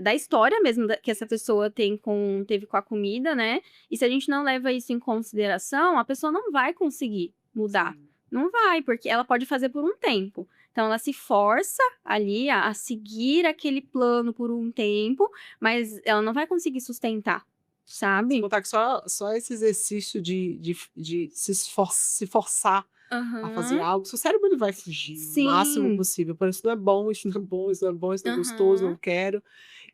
Speaker 2: da história mesmo que essa pessoa teve com a comida, né? E se a gente não leva isso em consideração, a pessoa não vai conseguir mudar.
Speaker 1: Sim.
Speaker 2: Não vai, porque ela pode fazer por um tempo. Então, ela se força ali a seguir aquele plano por um tempo, mas ela não vai conseguir sustentar, sabe?
Speaker 1: Sem contar que só esse exercício de se forçar a fazer algo, seu cérebro ele vai fugir o máximo possível. Por isso não é bom, isso não é bom, isso não é bom, isso não é gostoso, não quero.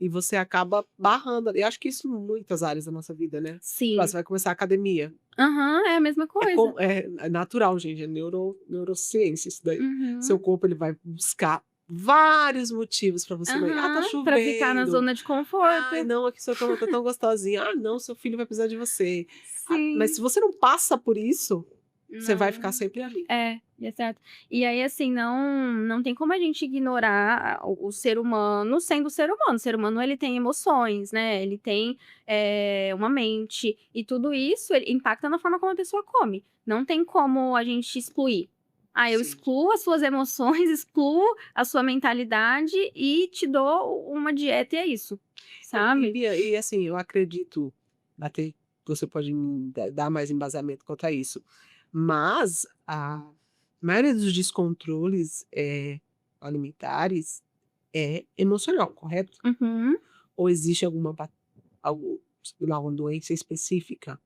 Speaker 1: E você acaba barrando. Eu acho que isso em muitas áreas da nossa vida, né?
Speaker 2: Sim.
Speaker 1: Você vai começar a academia.
Speaker 2: É a mesma coisa.
Speaker 1: É natural, gente. É neurociência isso daí. Seu corpo ele vai buscar vários motivos pra você não ir. Tá chovendo.
Speaker 2: Pra ficar na zona de conforto.
Speaker 1: Ai, não, aqui sua cama tá tão gostosinha. Não, seu filho vai precisar de você.
Speaker 2: Sim.
Speaker 1: Mas se você não passa por isso, você vai ficar sempre ali.
Speaker 2: Exato. E aí, assim, não tem como a gente ignorar o ser humano sendo ser humano. O ser humano, ele tem emoções, né, ele tem, uma mente, e tudo isso ele impacta na forma como a pessoa come. Não tem como a gente excluir. Ah, eu
Speaker 1: Sim.
Speaker 2: excluo as suas emoções, excluo a sua mentalidade e te dou uma dieta e é isso,
Speaker 1: Não, e
Speaker 2: sabe?
Speaker 1: Bia, e assim, eu acredito, até você pode me dar mais embasamento quanto a isso, mas a maioria dos descontroles, alimentares é emocional, correto?
Speaker 2: Uhum.
Speaker 1: Ou existe alguma algo, sei lá, uma doença específica?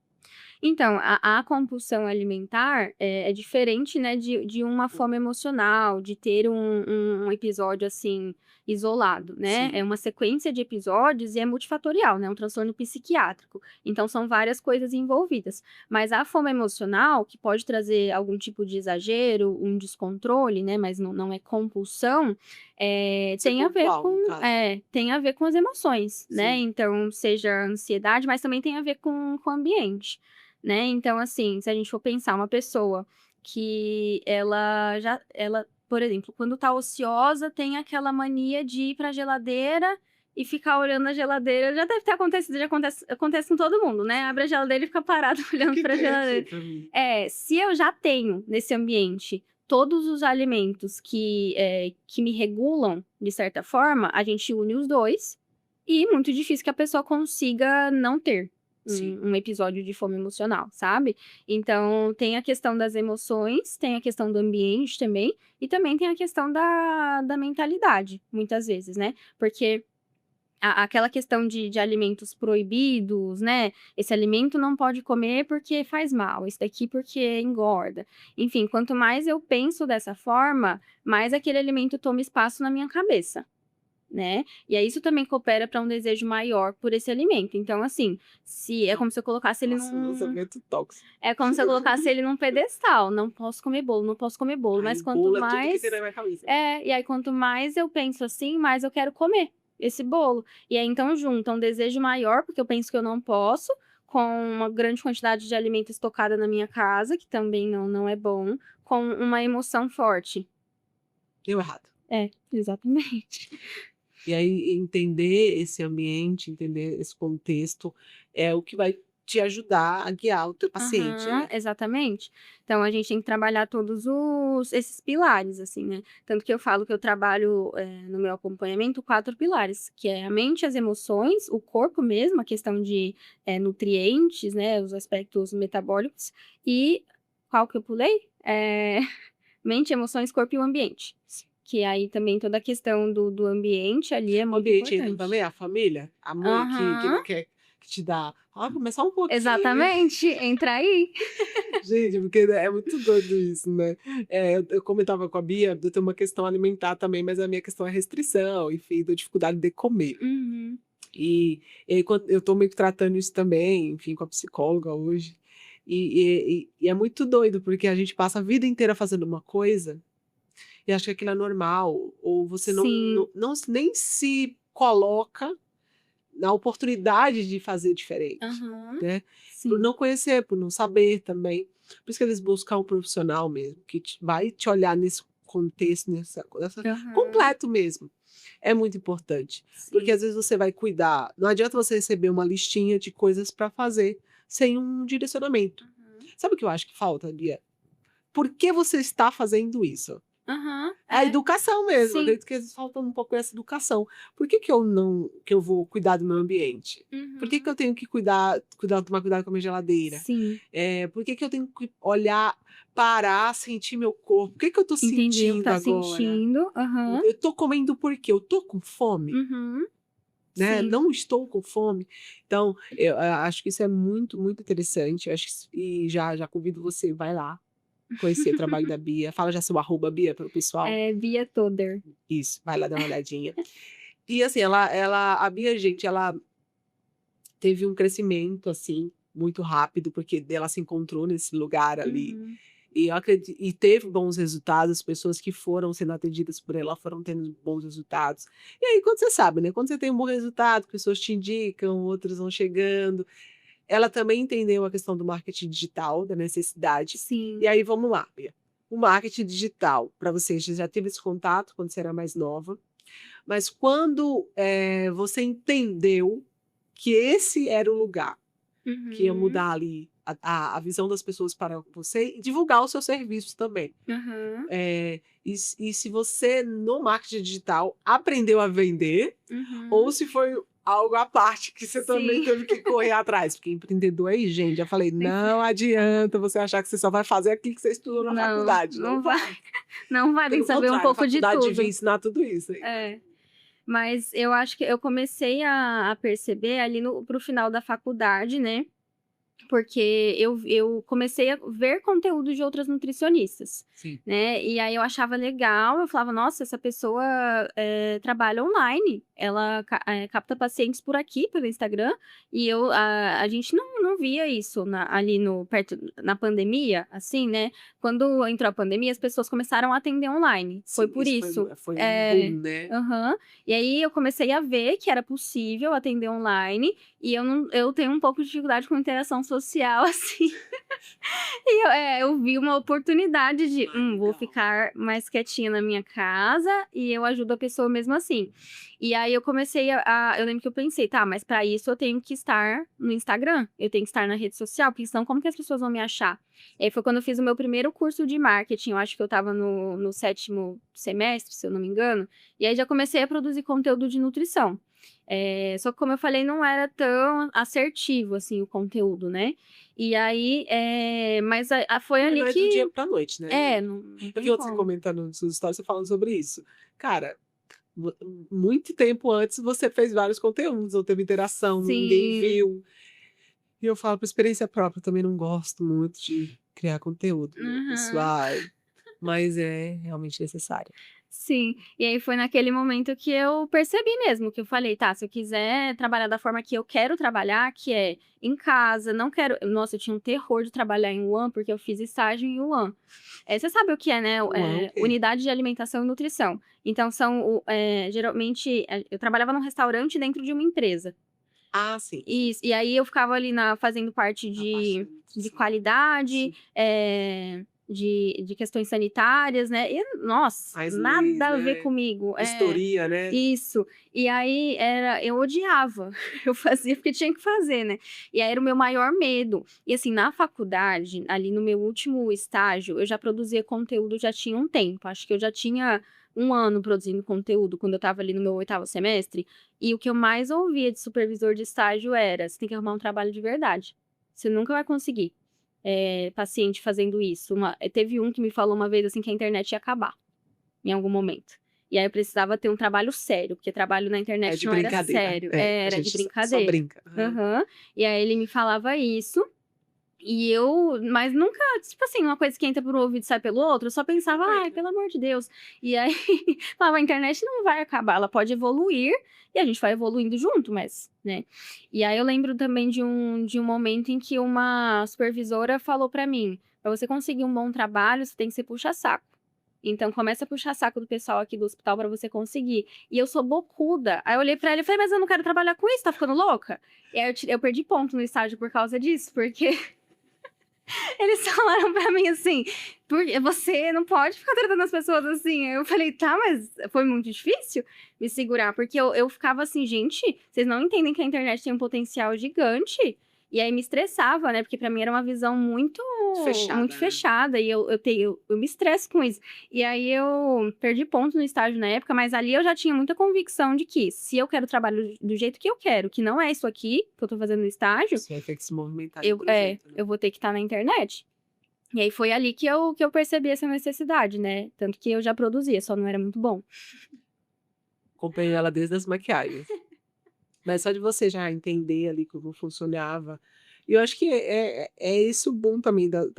Speaker 2: Então, a compulsão alimentar é diferente, né, de uma fome emocional, de ter um episódio, assim, isolado, né. É
Speaker 1: Sim,
Speaker 2: uma sequência de episódios e é multifatorial, né, um transtorno psiquiátrico. Então são várias coisas envolvidas. Mas a fome emocional, que pode trazer algum tipo de exagero, um descontrole, né, mas não é compulsão,
Speaker 1: isso é pontual no caso.
Speaker 2: tem a ver com as emoções, né.
Speaker 1: Sim,
Speaker 2: Então seja ansiedade, mas também tem a ver com o ambiente. Né, então assim, se a gente for pensar uma pessoa que ela, por exemplo, quando tá ociosa, tem aquela mania de ir pra geladeira e ficar olhando a geladeira, já deve ter acontecido, já acontece com todo mundo, né, abre a geladeira e fica parado
Speaker 1: o
Speaker 2: olhando
Speaker 1: que
Speaker 2: pra
Speaker 1: tem aqui
Speaker 2: geladeira.
Speaker 1: para mim?
Speaker 2: Se eu já tenho nesse ambiente todos os alimentos que me regulam, de certa forma, a gente une os 2 e muito difícil que a pessoa consiga não ter
Speaker 1: Sim.
Speaker 2: um episódio de fome emocional, sabe. Então tem a questão das emoções, tem a questão do ambiente também, e também tem a questão da mentalidade, muitas vezes, né. Porque aquela questão de alimentos proibidos, né, esse alimento não pode comer porque faz mal, esse daqui porque engorda. Enfim, quanto mais eu penso dessa forma, mais aquele alimento toma espaço na minha cabeça, né. E aí isso também coopera para um desejo maior por esse alimento. Então, assim, se é
Speaker 1: Não,
Speaker 2: como se eu colocasse ele
Speaker 1: nossa, lançamento tóxico.
Speaker 2: num pedestal, não posso comer bolo, não posso comer bolo,
Speaker 1: Aí
Speaker 2: mas
Speaker 1: o
Speaker 2: quanto
Speaker 1: bolo é tudo que tem na
Speaker 2: mais
Speaker 1: minha cabeça.
Speaker 2: e aí quanto mais eu penso assim, mais eu quero comer esse bolo. E aí então junta um desejo maior, porque eu penso que eu não posso, com uma grande quantidade de alimento estocada na minha casa, que também não é bom, com uma emoção forte.
Speaker 1: Deu errado.
Speaker 2: É, exatamente.
Speaker 1: E aí entender esse ambiente, entender esse contexto, é o que vai te ajudar a guiar o teu paciente,
Speaker 2: Aham,
Speaker 1: né.
Speaker 2: exatamente. Então a gente tem que trabalhar todos os esses pilares, assim, né. Tanto que eu falo que eu trabalho, no meu acompanhamento 4 pilares, que é a mente, as emoções, o corpo mesmo, a questão de, nutrientes, né, os aspectos metabólicos e qual que eu pulei? Mente, emoções, corpo e o ambiente. Que aí também toda a questão do ambiente ali é
Speaker 1: O
Speaker 2: muito
Speaker 1: ambiente entra
Speaker 2: importante.
Speaker 1: também, a família, a mãe que
Speaker 2: Aham,
Speaker 1: não quer que te dá: "Ó, começar um pouquinho".
Speaker 2: exatamente, entra aí.
Speaker 1: Gente, porque é muito doido isso, né. Eu comentava com a Bia, eu tenho uma questão alimentar também, mas a minha questão é restrição, enfim, dou dificuldade de comer.
Speaker 2: Uhum.
Speaker 1: E e aí quando eu tô meio que tratando isso também, enfim, com a psicóloga hoje, e é muito doido, porque a gente passa a vida inteira fazendo uma coisa, e acha que aquilo é normal, ou você
Speaker 2: Sim.
Speaker 1: nem se coloca na oportunidade de fazer diferente,
Speaker 2: Aham.
Speaker 1: né, por
Speaker 2: Sim.
Speaker 1: não conhecer, por não saber também. Por isso que eles buscam um profissional mesmo, que vai te olhar nesse contexto, nessa
Speaker 2: Aham.
Speaker 1: completo mesmo. É muito importante, porque
Speaker 2: Sim.
Speaker 1: às vezes você vai cuidar, não adianta você receber uma listinha de coisas para fazer sem um direcionamento.
Speaker 2: Aham.
Speaker 1: Sabe o que eu acho que falta, Bia? Por que você está fazendo isso?
Speaker 2: Aham.
Speaker 1: A
Speaker 2: É.
Speaker 1: educação mesmo,
Speaker 2: Sim.
Speaker 1: acredito que falta um pouco essa educação. Por que que eu vou cuidar do meu ambiente? Por que
Speaker 2: Uhum.
Speaker 1: eu tenho que tomar cuidado com a minha geladeira?
Speaker 2: Sim.
Speaker 1: Por que eu tenho que olhar, parar, sentir meu corpo? O que eu estou
Speaker 2: Entendi o que
Speaker 1: sentindo
Speaker 2: tá
Speaker 1: agora?
Speaker 2: sentindo. Aham.
Speaker 1: Eu estou comendo por quê? Eu estou com fome?
Speaker 2: Uhum.
Speaker 1: Né,
Speaker 2: Sim.
Speaker 1: não estou com fome. Então, eu acho que isso é muito, muito interessante, eu acho que e já convido você, vai lá, conhecer o trabalho da Bia, fala já seu arroba, Bia, para o pessoal.
Speaker 2: É Via Toder.
Speaker 1: Isso, vai lá dar uma olhadinha. E assim, a Bia, gente, ela teve um crescimento, assim, muito rápido, porque ela se encontrou nesse lugar ali,
Speaker 2: Uhum.
Speaker 1: e eu acredi e teve bons resultados, as pessoas que foram sendo atendidas por ela foram tendo bons resultados. E aí quando você sabe, né, quando você tem um bom resultado, pessoas te indicam, outras vão chegando. Ela também entendeu a questão do marketing digital, da necessidade. E
Speaker 2: Sim.
Speaker 1: aí vamos lá, Bia. o marketing digital para você? Você já teve esse contato quando você era mais nova, mas quando você entendeu que esse era o lugar que ia
Speaker 2: Uhum.
Speaker 1: mudar ali a visão das pessoas para você e divulgar os seus serviços também.
Speaker 2: Aham.
Speaker 1: E se você, no marketing digital, aprendeu a vender, ou
Speaker 2: Uhum.
Speaker 1: se foi algo à parte que você também
Speaker 2: Sim.
Speaker 1: teve que correr atrás. Porque empreendedor aí, gente, já falei,
Speaker 2: Tem que
Speaker 1: não adianta você achar que você só vai fazer aquilo que você estudou na
Speaker 2: Não,
Speaker 1: faculdade. Não
Speaker 2: não vai,
Speaker 1: vai.
Speaker 2: não vai, tem que
Speaker 1: Pelo
Speaker 2: saber um
Speaker 1: contrário, a
Speaker 2: pouco de
Speaker 1: faculdade devia
Speaker 2: tudo.
Speaker 1: ensinar tudo isso aí.
Speaker 2: É. Mas eu acho que eu comecei a perceber ali para o final da faculdade, né? Porque eu comecei a ver conteúdo de outras nutricionistas,
Speaker 1: Sim.
Speaker 2: né? E aí eu achava legal, eu falava, nossa, essa pessoa trabalha online, ela capta pacientes por aqui, pelo Instagram, e a gente não via isso ali perto, na pandemia, assim, né? Quando entrou a pandemia, as pessoas começaram a atender online. Foi
Speaker 1: Sim,
Speaker 2: por
Speaker 1: isso
Speaker 2: isso.
Speaker 1: foi um boom, né?
Speaker 2: Aham. E aí eu comecei a ver que era possível atender online, e eu tenho um pouco de dificuldade com interação social, assim. E eu vi uma oportunidade de, vou
Speaker 1: Legal.
Speaker 2: ficar mais quietinha na minha casa e eu ajudo a pessoa mesmo assim. E aí eu comecei eu lembro que eu pensei, tá, mas pra isso eu tenho que estar no Instagram, eu tenho que estar na rede social, porque senão como que as pessoas vão me achar? E aí foi quando eu fiz o meu primeiro curso de marketing, eu acho que eu tava no 7º semestre, se eu não me engano, e aí já comecei a produzir conteúdo de nutrição. Só que, como eu falei, não era tão assertivo, assim, o conteúdo, né? E aí, mas foi ali
Speaker 1: Não é do dia
Speaker 2: que...
Speaker 1: pra noite, né?
Speaker 2: Não
Speaker 1: Eu
Speaker 2: tem
Speaker 1: vi você
Speaker 2: como.
Speaker 1: comentando nas suas histórias, você falando sobre isso. Cara, muito tempo antes você fez vários conteúdos, ou teve interação, ninguém
Speaker 2: Sim.
Speaker 1: viu. E eu falo por experiência própria, eu também não gosto muito de criar conteúdo, viu? Isso,
Speaker 2: Uhum.
Speaker 1: mas é realmente necessário.
Speaker 2: Sim, e aí foi naquele momento que eu percebi mesmo, que eu falei, tá, se eu quiser trabalhar da forma que eu quero trabalhar, que é em casa, não quero... Nossa, eu tinha um terror de trabalhar em UAN, porque eu fiz estágio em UAN. Você sabe o que é, né?
Speaker 1: O quê?
Speaker 2: Unidade de Alimentação e Nutrição. Então, geralmente, eu trabalhava num restaurante dentro de uma empresa.
Speaker 1: Ah, sim, sim.
Speaker 2: Isso, e aí eu ficava ali fazendo parte
Speaker 1: A parte da
Speaker 2: de
Speaker 1: nutrição.
Speaker 2: qualidade,
Speaker 1: Sim.
Speaker 2: de questões sanitárias, né? E, nossa,
Speaker 1: Mais leis,
Speaker 2: nada a ver
Speaker 1: né?
Speaker 2: comigo.
Speaker 1: Vistoria, né?
Speaker 2: Isso. E aí eu odiava. Eu fazia porque tinha que fazer, né? E aí era o meu maior medo. E assim, na faculdade, ali no meu último estágio, eu já produzia conteúdo já tinha um tempo. Acho que eu já tinha um ano produzindo conteúdo quando eu tava ali no meu 8º semestre. E o que eu mais ouvia de supervisor de estágio era: você tem que arrumar um trabalho de verdade. Você nunca vai conseguir. Paciente fazendo isso. Teve um que me falou uma vez assim que a internet ia acabar em algum momento. E aí eu precisava ter um trabalho sério, porque trabalho na
Speaker 1: É
Speaker 2: internet
Speaker 1: de
Speaker 2: não era
Speaker 1: brincadeira.
Speaker 2: sério,
Speaker 1: A
Speaker 2: era de
Speaker 1: gente só
Speaker 2: brincadeira.
Speaker 1: brinca.
Speaker 2: Aham. E aí ele me falava isso. Mas nunca, tipo assim, uma coisa que entra por um ouvido e sai pelo outro, eu só pensava, ai, pelo amor de Deus. E aí, falava, a internet não vai acabar, ela pode evoluir, e a gente vai evoluindo junto, mas, né. E aí eu lembro também de um momento em que uma supervisora falou pra mim, pra você conseguir um bom trabalho, você tem que ser puxa-saco. Então começa a puxar saco do pessoal aqui do hospital pra você conseguir. E eu sou bocuda. Aí eu olhei pra ela e falei, mas eu não quero trabalhar com isso, tá ficando louca? E aí eu perdi ponto no estágio por causa disso, porque eles falaram pra mim assim, porque você não pode ficar tratando as pessoas assim. Aí eu falei, tá, mas foi muito difícil me segurar, porque eu ficava assim, gente, vocês não entendem que a internet tem um potencial gigante? E aí me estressava, né? Porque pra mim era uma visão muito
Speaker 1: Fechada, né?
Speaker 2: fechada, e eu me estresso com isso. E aí eu perdi ponto no estágio na época, mas ali eu já tinha muita convicção de que se eu quero trabalho do jeito que eu quero, que não é isso aqui que eu tô fazendo no estágio,
Speaker 1: Você vai ter que se movimentar de outro jeito, né?
Speaker 2: eu vou ter que estar na internet. E aí foi ali que eu percebi essa necessidade, né? Tanto que eu já produzia, só não era muito bom.
Speaker 1: Acompanhei ela desde as maquiagens. Mas só de você já entender ali como funcionava. E eu acho que é esse o bom também da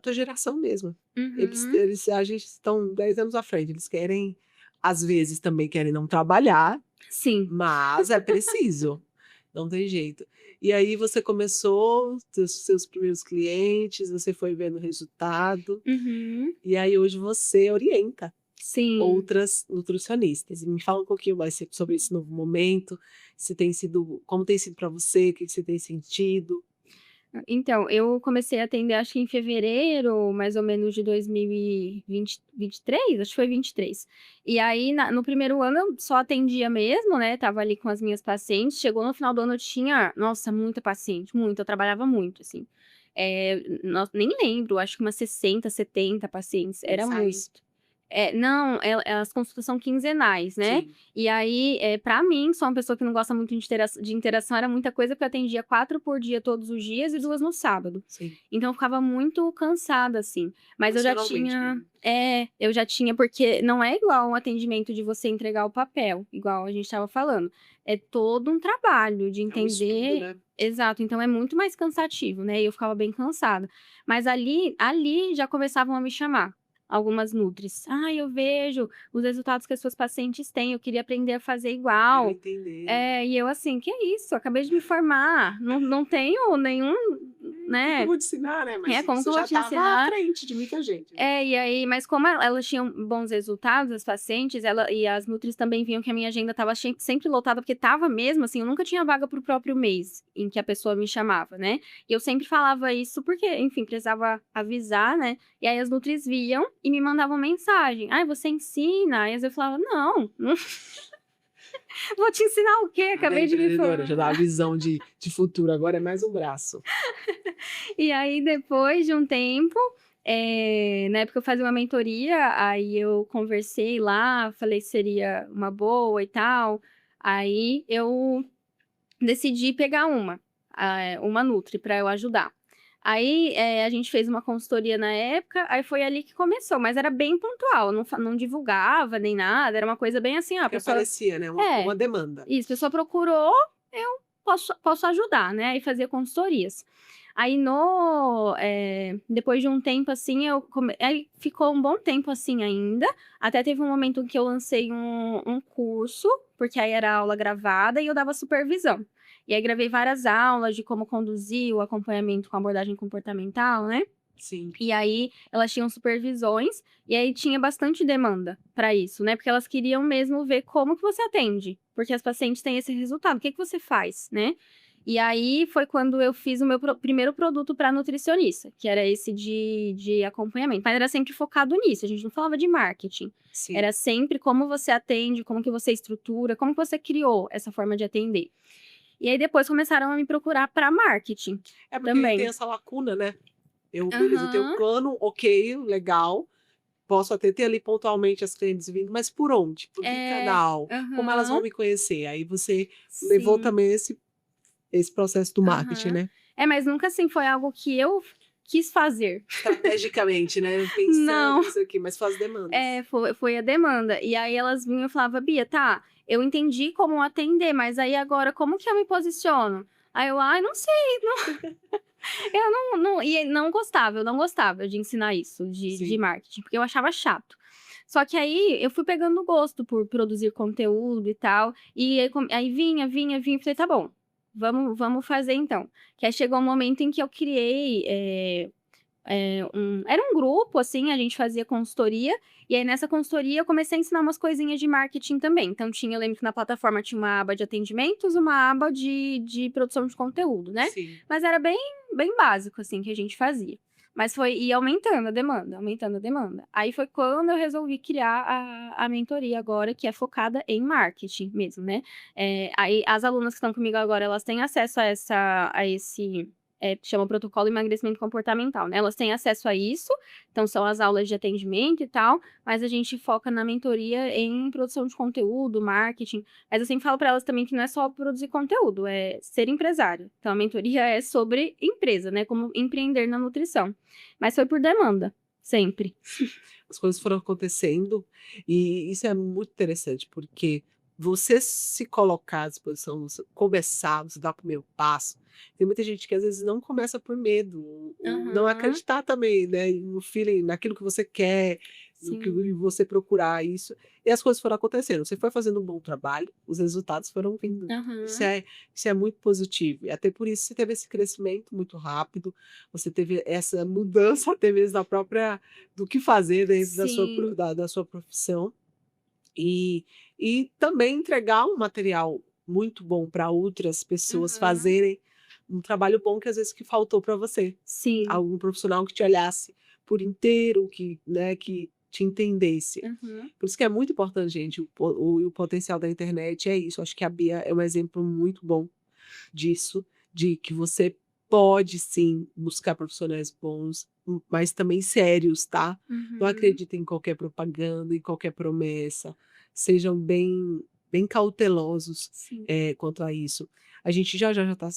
Speaker 1: tua geração mesmo.
Speaker 2: Uhum.
Speaker 1: A gente estão 10 anos à frente. Eles querem, às vezes, também querem não trabalhar,
Speaker 2: Sim.
Speaker 1: mas é preciso. Não tem jeito. E aí você começou, seus primeiros clientes, você foi vendo o resultado,
Speaker 2: Uhum.
Speaker 1: e aí hoje você orienta
Speaker 2: Sim.
Speaker 1: outras nutricionistas. E me fala um pouquinho mais sobre esse novo momento, se tem sido, como tem sido para você, o que você tem sentido.
Speaker 2: Então, eu comecei a atender acho que em fevereiro, mais ou menos de 2023, acho que foi 23. E aí no primeiro ano eu só atendia mesmo, né, estava ali com as minhas pacientes, chegou no final do ano eu tinha, nossa, muita paciente, muita, eu trabalhava muito, assim. Nem lembro, acho que umas 60, 70 pacientes, era muito.
Speaker 1: Mensais?
Speaker 2: Não, as consultas são quinzenais, né.
Speaker 1: Sim,
Speaker 2: E aí, pra mim, sou uma pessoa que não gosta muito de interação, era muita coisa, porque eu atendia 4 por dia todos os dias e 2 no sábado.
Speaker 1: sim.
Speaker 2: Então eu ficava muito cansada, assim. Mas eu já
Speaker 1: Emocionalmente
Speaker 2: tinha
Speaker 1: mesmo.
Speaker 2: eu já tinha porque não é igual um atendimento de você entregar o papel, igual a gente estava falando. É todo um trabalho de
Speaker 1: É um estudo,
Speaker 2: entender
Speaker 1: né.
Speaker 2: exato, então é muito mais cansativo, né, e eu ficava bem cansada. Mas ali já começavam a me chamar, algumas nutris. "Ai, eu vejo os resultados que as suas pacientes têm, eu queria aprender a fazer
Speaker 1: Quero
Speaker 2: igual".
Speaker 1: entender.
Speaker 2: E eu assim: "Que isso? Acabei de me formar, não tenho nenhum",
Speaker 1: O que eu
Speaker 2: né.
Speaker 1: vou te ensinar, né, mas
Speaker 2: Como que
Speaker 1: você
Speaker 2: eu vou
Speaker 1: já
Speaker 2: te
Speaker 1: estava à
Speaker 2: ensinar?
Speaker 1: frente de muita gente, né.
Speaker 2: E aí mas como elas tinham bons resultados, as pacientes, e as nutris também viam que a minha agenda estava sempre lotada, porque estava mesmo, assim, eu nunca tinha vaga para o próprio mês em que a pessoa me chamava, né. E eu sempre falava isso porque, enfim, precisava avisar, né, e aí as nutris viam e me mandavam mensagem: "Ai, você ensina?" Aí às vezes eu falava: "Não, não vou te ensinar o quê?
Speaker 1: A velha
Speaker 2: Acabei de me
Speaker 1: empreendedora, já dá a
Speaker 2: formar".
Speaker 1: visão de futuro, agora é mais um braço.
Speaker 2: E aí depois de um tempo, na época eu fazia uma mentoria, aí eu conversei lá, falei se seria uma boa e tal, aí eu decidi pegar uma nutri para eu ajudar. Aí, a gente fez uma consultoria na época, aí foi ali que começou, mas era bem pontual, não divulgava nem nada, era uma coisa bem assim, a
Speaker 1: Que
Speaker 2: pessoa
Speaker 1: aparecia, né, uma
Speaker 2: é,
Speaker 1: demanda.
Speaker 2: isso, a pessoa procurou, eu posso ajudar, né, e fazia consultorias. Aí depois de um tempo, assim, aí ficou um bom tempo assim ainda, até teve um momento que eu lancei um curso, porque aí era aula gravada e eu dava supervisão. E aí gravei várias aulas de como conduzir o acompanhamento com abordagem comportamental, né.
Speaker 1: Sim.
Speaker 2: E aí elas tinham supervisões, e aí tinha bastante demanda para isso, né, porque elas queriam mesmo ver como que você atende, porque as pacientes têm esse resultado, o que que você faz, né. E aí foi quando eu fiz o meu primeiro produto para nutricionista, que era esse de acompanhamento, mas era sempre focado nisso, a gente não falava de marketing,
Speaker 1: Sim.
Speaker 2: era sempre como você atende, como que você estrutura, como que você criou essa forma de atender. E aí depois começaram a me procurar para marketing
Speaker 1: É porque tem
Speaker 2: também.
Speaker 1: essa lacuna, né. Beleza, eu tenho
Speaker 2: Aham.
Speaker 1: plano, ok, legal, posso até ter ali pontualmente as clientes vindo, mas por onde? Por que canal? Como elas vão
Speaker 2: Aham.
Speaker 1: me conhecer? Aí você levou
Speaker 2: Sim.
Speaker 1: também esse processo do marketing,
Speaker 2: Aham.
Speaker 1: né.
Speaker 2: Mas nunca, assim, foi algo que eu quis fazer.
Speaker 1: Estrategicamente, né, pensando
Speaker 2: Não.
Speaker 1: nisso aqui, mas suas demandas.
Speaker 2: Foi a demanda. E aí elas vinham e falava: "Bia, tá, eu entendi como atender, mas aí agora como que eu me posiciono?" Aí eu: "Ai, não sei, eu eu não gostava de ensinar isso, de
Speaker 1: Sim.
Speaker 2: marketing, porque eu achava chato. Só que aí eu fui pegando gosto por produzir conteúdo e tal, e aí vinha, falei: "Tá bom, vamos fazer então". Que aí chegou um momento em que eu criei, era um grupo, assim, a gente fazia consultoria, e aí nessa consultoria eu comecei a ensinar umas coisinhas de marketing também. Então eu lembro que na plataforma tinha uma aba de atendimentos, uma aba de produção de conteúdo, né.
Speaker 1: Sim.
Speaker 2: Mas era bem básico, assim, que a gente fazia. Mas foi ia aumentando a demanda, aumentando a demanda. Aí foi quando eu resolvi criar a mentoria agora, que é focada em marketing mesmo, né. Aí as alunas que estão comigo agora, elas têm acesso a esse chama protocolo emagrecimento comportamental, né, elas têm acesso a isso, então são as aulas de atendimento e tal, mas a gente foca na mentoria em produção de conteúdo, marketing, mas eu sempre falo para elas também que não é só produzir conteúdo, é ser empresário. Então a mentoria é sobre empresa, né, como empreender na nutrição. Mas foi por demanda, sempre.
Speaker 1: As coisas foram acontecendo, e isso é muito interessante, porque você se colocar à disposição, você começar, você dar o primeiro passo, tem muita gente que às vezes não começa por medo, ou não
Speaker 2: Aham,
Speaker 1: acreditar também, né, no feeling, naquilo que você quer, no que
Speaker 2: sim.
Speaker 1: você procurar isso, e as coisas foram acontecendo. Você foi fazendo um bom trabalho, os resultados foram vindo. Isso
Speaker 2: Aham,
Speaker 1: é isso é muito positivo, e até por isso você teve esse crescimento muito rápido, você teve essa mudança até mesmo do que fazer dentro
Speaker 2: sim.
Speaker 1: da sua profissão, e também entregar um material muito bom para outras pessoas
Speaker 2: Aham,
Speaker 1: fazerem um trabalho bom que às vezes que faltou para você.
Speaker 2: Sim.
Speaker 1: Algum profissional que te olhasse por inteiro, que, né, que te entendesse.
Speaker 2: Uhum.
Speaker 1: Por isso que é muito importante, gente, o potencial da internet é isso. Acho que a Bia é um exemplo muito bom disso, de que você pode sim buscar profissionais bons, mas também sérios, tá? Não
Speaker 2: Uhum.
Speaker 1: acreditem em qualquer propaganda, em qualquer promessa. Sejam bem cautelosos
Speaker 2: Sim.
Speaker 1: quanto a isso. A gente já está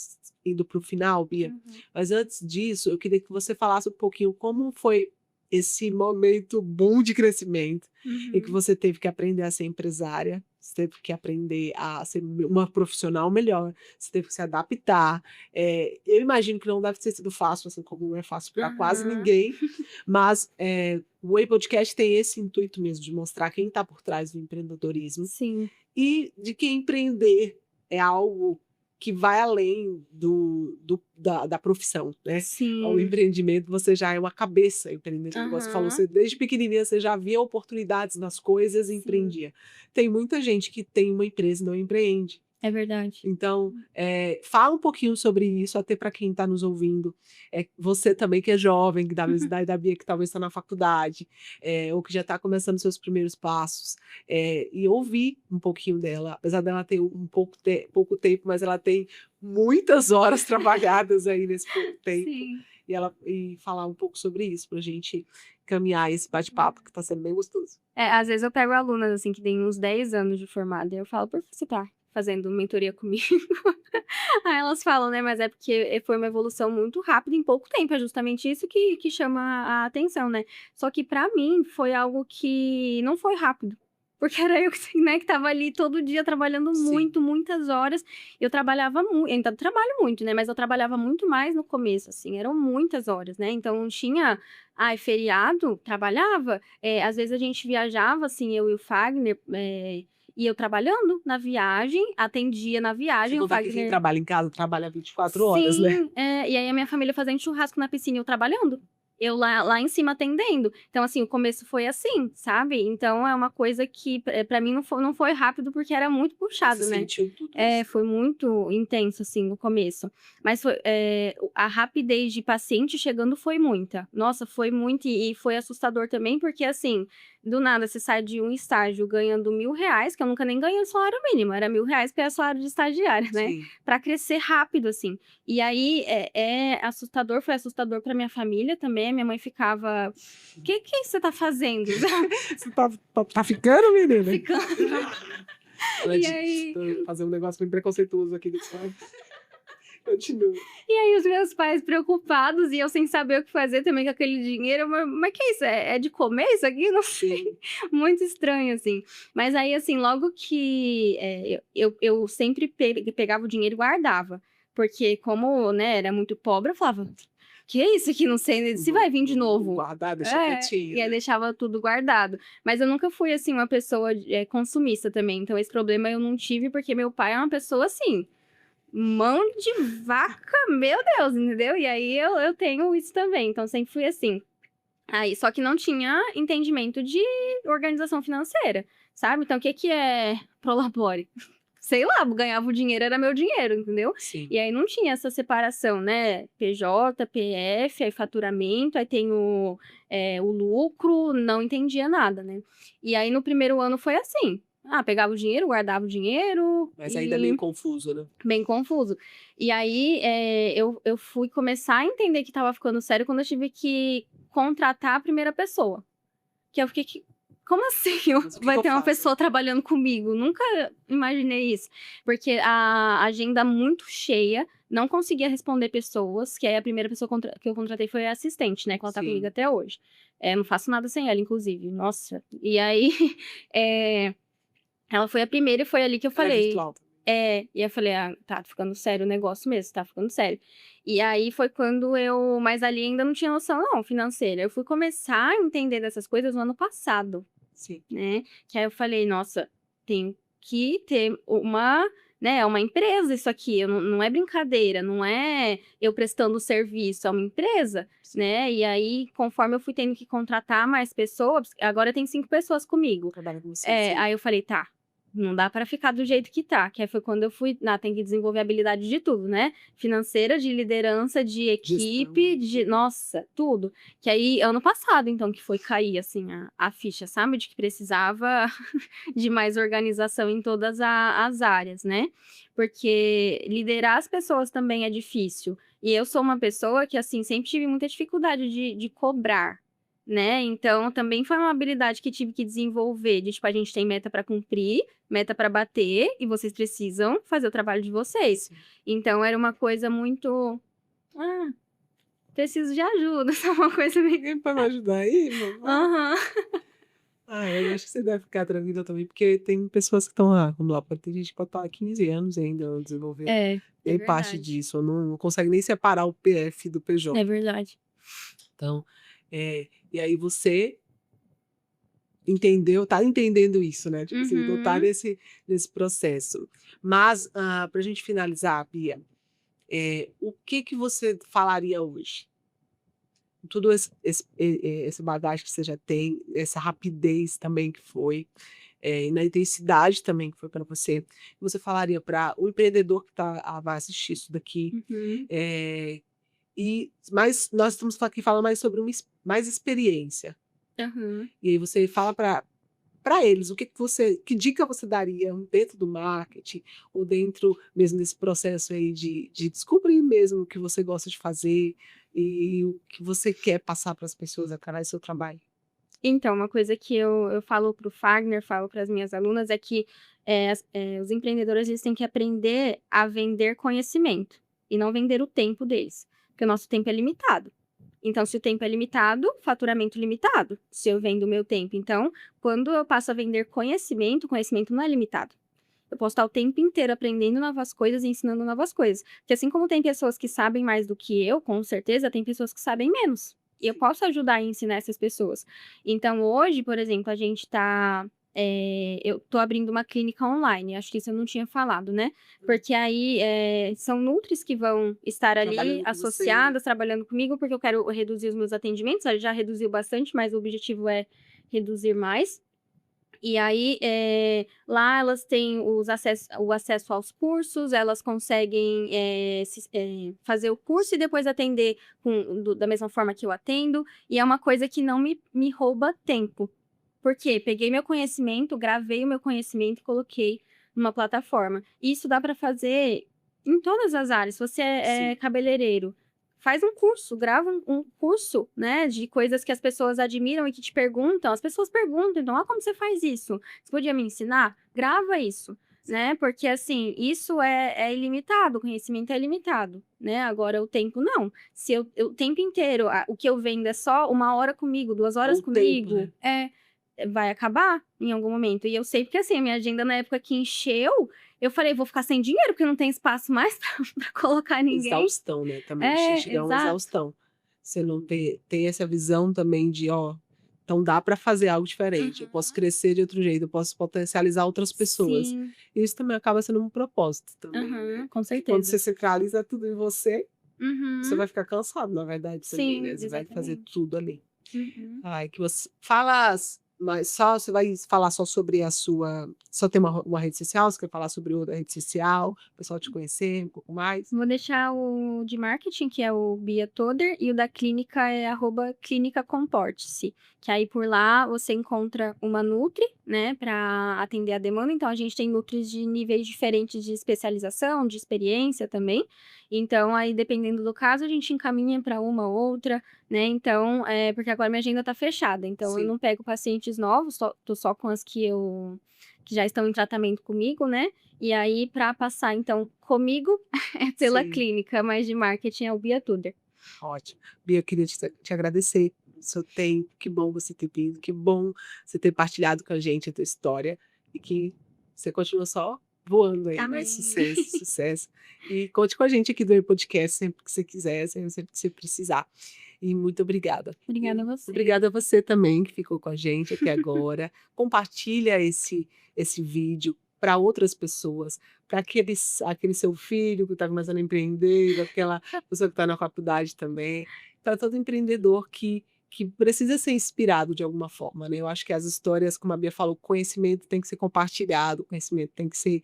Speaker 1: indo para o final, Bia,
Speaker 2: Uhum.
Speaker 1: mas antes disso, eu queria que você falasse um pouquinho como foi esse momento bom de crescimento em que
Speaker 2: Uhum.
Speaker 1: você teve que aprender a ser empresária, você teve que aprender a ser uma profissional melhor, você teve que se adaptar. Eu imagino que não deve ter sido fácil, assim como não é fácil para quase
Speaker 2: Aham.
Speaker 1: ninguém, mas o Whey Podcast tem esse intuito mesmo de mostrar quem está por trás do empreendedorismo
Speaker 2: Sim.
Speaker 1: e de que empreender é algo que vai além da profissão, né? O
Speaker 2: Sim.
Speaker 1: empreendimento, você já é uma cabeça empreendedora. Igual você falou,
Speaker 2: Aham.
Speaker 1: você, desde pequenininha você já via oportunidades nas coisas e
Speaker 2: Sim.
Speaker 1: empreendia. Tem muita gente que tem uma empresa e não empreende.
Speaker 2: É verdade.
Speaker 1: Então, fala um pouquinho sobre isso, até para quem está nos ouvindo. Você também que é jovem, que da mesma idade da Bia, que talvez está na faculdade, ou que já está começando seus primeiros passos, e ouvir um pouquinho dela. Apesar dela ter pouco tempo, mas ela tem muitas horas trabalhadas aí nesse pouco tempo.
Speaker 2: Sim.
Speaker 1: E falar um pouco sobre isso, para a gente caminhar esse bate-papo, que está sendo bem gostoso.
Speaker 2: Às vezes eu pego alunas, assim, que têm uns 10 anos de formada, e eu falo, por que você tá fazendo mentoria comigo? Aí elas falam, né, mas é porque foi uma evolução muito rápida em pouco tempo, é justamente isso que chama a atenção, né? Só que pra mim foi algo que não foi rápido, porque era eu que, né, que tava ali todo dia trabalhando muito, muitas horas. Eu trabalhava muito, ainda trabalho muito, né, mas eu trabalhava muito mais no começo, assim, eram muitas horas, né? Então não tinha, feriado, trabalhava. Às vezes a gente viajava, assim, eu e o Fagner, e eu trabalhando na viagem, atendia na viagem,
Speaker 1: Sem
Speaker 2: o
Speaker 1: contar que quem
Speaker 2: Fagner...
Speaker 1: trabalha em casa trabalha 24 horas, né?
Speaker 2: Sim, e aí a minha família fazendo churrasco na piscina e eu trabalhando. Eu lá em cima atendendo. Então, assim, o começo foi assim, sabe? Então, é uma coisa que pra mim não foi rápido porque era muito puxado,
Speaker 1: Você
Speaker 2: né?
Speaker 1: sentiu tudo isso?
Speaker 2: Foi muito intenso, assim, no começo. Mas a rapidez de paciente chegando foi muita. Nossa, foi muito. E foi assustador também, porque, assim, do nada você sai de um estágio ganhando R$1.000, que eu nunca nem ganhei salário mínimo, era R$1.000 porque era salário de estagiária, né?
Speaker 1: Sim.
Speaker 2: Pra crescer rápido, assim. E aí, assustador, foi assustador pra minha família também. Minha mãe ficava, o que você tá fazendo?
Speaker 1: Você tá ficando, menina?
Speaker 2: Ficando. E aí...
Speaker 1: Fazer um negócio bem preconceituoso aqui depois. Continua.
Speaker 2: E aí os meus pais preocupados e eu sem saber o que fazer também com aquele dinheiro. Mas que é isso? É de comer isso aqui? Não sei. Muito estranho, assim. Mas aí, assim, logo que eu sempre pegava o dinheiro e guardava. Porque como, né, era muito pobre, eu falava, que é isso aqui? Não sei se vai vir de novo.
Speaker 1: Guardar, deixar quietinho.
Speaker 2: E aí deixava tudo guardado. Mas eu nunca fui, assim, uma pessoa consumista também. Então esse problema eu não tive porque meu pai é uma pessoa, assim... mão de vaca, meu Deus, entendeu? E aí eu tenho isso também, então sempre fui assim. Aí, só que não tinha entendimento de organização financeira, sabe? Então, o que é Prolabore? Sei lá, ganhava o dinheiro, era meu dinheiro, entendeu?
Speaker 1: Sim.
Speaker 2: E aí não tinha essa separação, né? PJ, PF, aí faturamento, aí tem o lucro, não entendia nada, né? E aí no primeiro ano foi assim. Pegava o dinheiro, guardava o dinheiro.
Speaker 1: Mas ainda é meio confuso, né?
Speaker 2: Bem confuso. E aí, eu fui começar a entender que tava ficando sério quando eu tive que contratar a primeira pessoa. Que eu fiquei, como assim? Vai ter uma pessoa trabalhando comigo? Nunca imaginei isso. Porque a agenda muito cheia, não conseguia responder pessoas, que aí a primeira pessoa que eu contratei foi a assistente, né? Que ela tá comigo até hoje. Não faço nada sem ela, inclusive. Nossa. E aí, ela foi a primeira e foi ali que eu falei...
Speaker 1: virtual.
Speaker 2: E eu falei, tá ficando sério o negócio mesmo, tá ficando sério. E aí foi quando mas ali ainda não tinha noção, não, financeira. Eu fui começar a entender dessas coisas no ano passado.
Speaker 1: Sim.
Speaker 2: Né? Que aí eu falei, nossa, tenho que ter uma empresa isso aqui, não é brincadeira, não é eu prestando serviço, é uma empresa, né? E aí, conforme eu fui tendo que contratar mais pessoas, agora tem 5 pessoas comigo.
Speaker 1: Trabalha com você.
Speaker 2: Aí eu falei, tá. não dá para ficar do jeito que tá. Que aí foi quando eu fui, tem que desenvolver habilidade de tudo, né? Financeira, de liderança, de
Speaker 1: Gestão.
Speaker 2: equipe, nossa, tudo. Que aí, ano passado, então, que foi cair, assim, a ficha, sabe? De que precisava de mais organização em todas as áreas, né? Porque liderar as pessoas também é difícil. E eu sou uma pessoa que, assim, sempre tive muita dificuldade de cobrar, né? Então, também foi uma habilidade que tive que desenvolver, de, tipo, a gente tem meta para cumprir, meta para bater, e vocês precisam fazer o trabalho de vocês.
Speaker 1: Sim.
Speaker 2: Então, era uma coisa muito... Ah, preciso de ajuda, essa é uma coisa meio...
Speaker 1: Alguém pode me ajudar aí, mamãe?
Speaker 2: Aham.
Speaker 1: Eu acho que você deve ficar tranquila também, porque tem pessoas que estão lá, vamos lá, pode ter gente que pode estar há 15 anos e ainda não desenvolveu
Speaker 2: É
Speaker 1: nem parte
Speaker 2: verdade.
Speaker 1: disso, ou não consegue nem separar o PF do PJ.
Speaker 2: É verdade.
Speaker 1: Então, e aí você entendeu, tá entendendo isso, né? Tipo assim, não tá
Speaker 2: Uhum.
Speaker 1: nesse processo. Mas, pra gente finalizar, Bia, o que você falaria hoje? Tudo esse bagagem que você já tem, essa rapidez também que foi, e na intensidade também que foi para você falaria para o empreendedor que vai assistir isso daqui,
Speaker 2: Uhum.
Speaker 1: mas nós estamos aqui falando mais sobre mais experiência.
Speaker 2: Aham.
Speaker 1: E aí você fala para eles, que dica você daria dentro do marketing ou dentro mesmo desse processo aí de descobrir mesmo o que você gosta de fazer e o que você quer passar para as pessoas através do seu trabalho?
Speaker 2: Então, uma coisa que eu falo para o Fagner, falo para as minhas alunas, é que os empreendedores eles têm que aprender a vender conhecimento e não vender o tempo deles, porque o nosso tempo é limitado. Então, se o tempo é limitado, faturamento limitado, se eu vendo o meu tempo. Então, quando eu passo a vender conhecimento, conhecimento não é limitado. Eu posso estar o tempo inteiro aprendendo novas coisas e ensinando novas coisas. Porque assim como tem pessoas que sabem mais do que eu, com certeza, tem pessoas que sabem menos. E eu posso ajudar a ensinar essas pessoas. Então, hoje, por exemplo, a gente tá. Eu tô abrindo uma clínica online, acho que isso eu não tinha falado, né? Porque aí são nutris que vão estar ali
Speaker 1: Trabalhando com você.
Speaker 2: associadas, trabalhando comigo, porque eu quero reduzir os meus atendimentos. Já reduziu bastante, mas o objetivo é reduzir mais. E aí, lá elas têm o acesso aos cursos, elas conseguem fazer o curso e depois atender da mesma forma que eu atendo. E é uma coisa que não me rouba tempo. Por quê? Peguei meu conhecimento, gravei o meu conhecimento e coloquei numa plataforma. E isso dá para fazer em todas as áreas. Se você é
Speaker 1: Sim.
Speaker 2: cabeleireiro, faz um curso, grava um curso, né, de coisas que as pessoas admiram e que te perguntam. As pessoas perguntam, então, como você faz isso? Você podia me ensinar? Grava isso, né? Porque, assim, isso é ilimitado, o conhecimento é limitado, né? Agora, o tempo não. Se o tempo inteiro, o que eu vendo é só 1 hora comigo, 2 horas
Speaker 1: O tempo,
Speaker 2: comigo,
Speaker 1: né?
Speaker 2: vai acabar em algum momento. E eu sei porque, assim, a minha agenda na época que encheu, eu falei, vou ficar sem dinheiro, porque não tem espaço mais pra colocar ninguém.
Speaker 1: Exaustão, né? Também chega a uma
Speaker 2: Exato.
Speaker 1: exaustão. Você não tem essa visão também de, então dá para fazer algo diferente. Eu posso crescer de outro jeito, eu posso potencializar outras pessoas.
Speaker 2: Sim.
Speaker 1: E isso também acaba sendo um propósito também, né?
Speaker 2: Com
Speaker 1: Porque
Speaker 2: certeza.
Speaker 1: quando você centraliza tudo em você, você
Speaker 2: Uhum.
Speaker 1: vai ficar cansado, na verdade, também,
Speaker 2: Sim,
Speaker 1: né? Você vai fazer
Speaker 2: exatamente.
Speaker 1: tudo ali.
Speaker 2: Uhum.
Speaker 1: Ai, que você fala, mas você vai falar só sobre só tem uma rede social? Você quer falar sobre outra rede social? O pessoal te conhecer um pouco mais?
Speaker 2: Vou deixar o de marketing, que é o Bia Toder, e o da clínica é @clinicacomporte-se. Que aí por lá você encontra uma Nutri, né, para atender a demanda. Então a gente tem Nutris de níveis diferentes de especialização, de experiência também. Então aí dependendo do caso a gente encaminha para uma ou outra, né? Então, porque agora minha agenda tá fechada, então eu
Speaker 1: Sim.
Speaker 2: não pego pacientes novos, tô só com as que já estão em tratamento comigo, né? E aí, para passar, então, comigo, é pela
Speaker 1: Sim.
Speaker 2: clínica, mas de marketing é o Bia Tuder.
Speaker 1: Ótimo. Bia, eu queria te agradecer o seu tempo, que bom você ter vindo, que bom você ter partilhado com a gente a tua história e que você continua só voando aí,
Speaker 2: Amém.
Speaker 1: né? Sucesso, sucesso. E conte com a gente aqui do podcast sempre que você quiser, sempre que você precisar. E muito obrigada.
Speaker 2: Obrigada a você.
Speaker 1: Obrigada a você também que ficou com a gente até agora. Compartilha esse vídeo para outras pessoas, para aquele seu filho que está começando a empreender, aquela pessoa que está na faculdade também, para todo empreendedor que que precisa ser inspirado de alguma forma, né. Eu acho que as histórias, como a Bia falou, conhecimento tem que ser compartilhado, conhecimento tem que ser,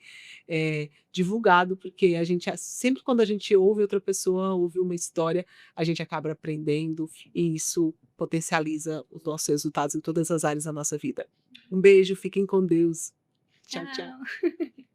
Speaker 1: divulgado, porque a gente sempre quando a gente ouve outra pessoa, ouve uma história, a gente acaba aprendendo e isso potencializa os nossos resultados em todas as áreas da nossa vida. Um beijo, fiquem com Deus. Tchau, tchau.
Speaker 2: Tchau.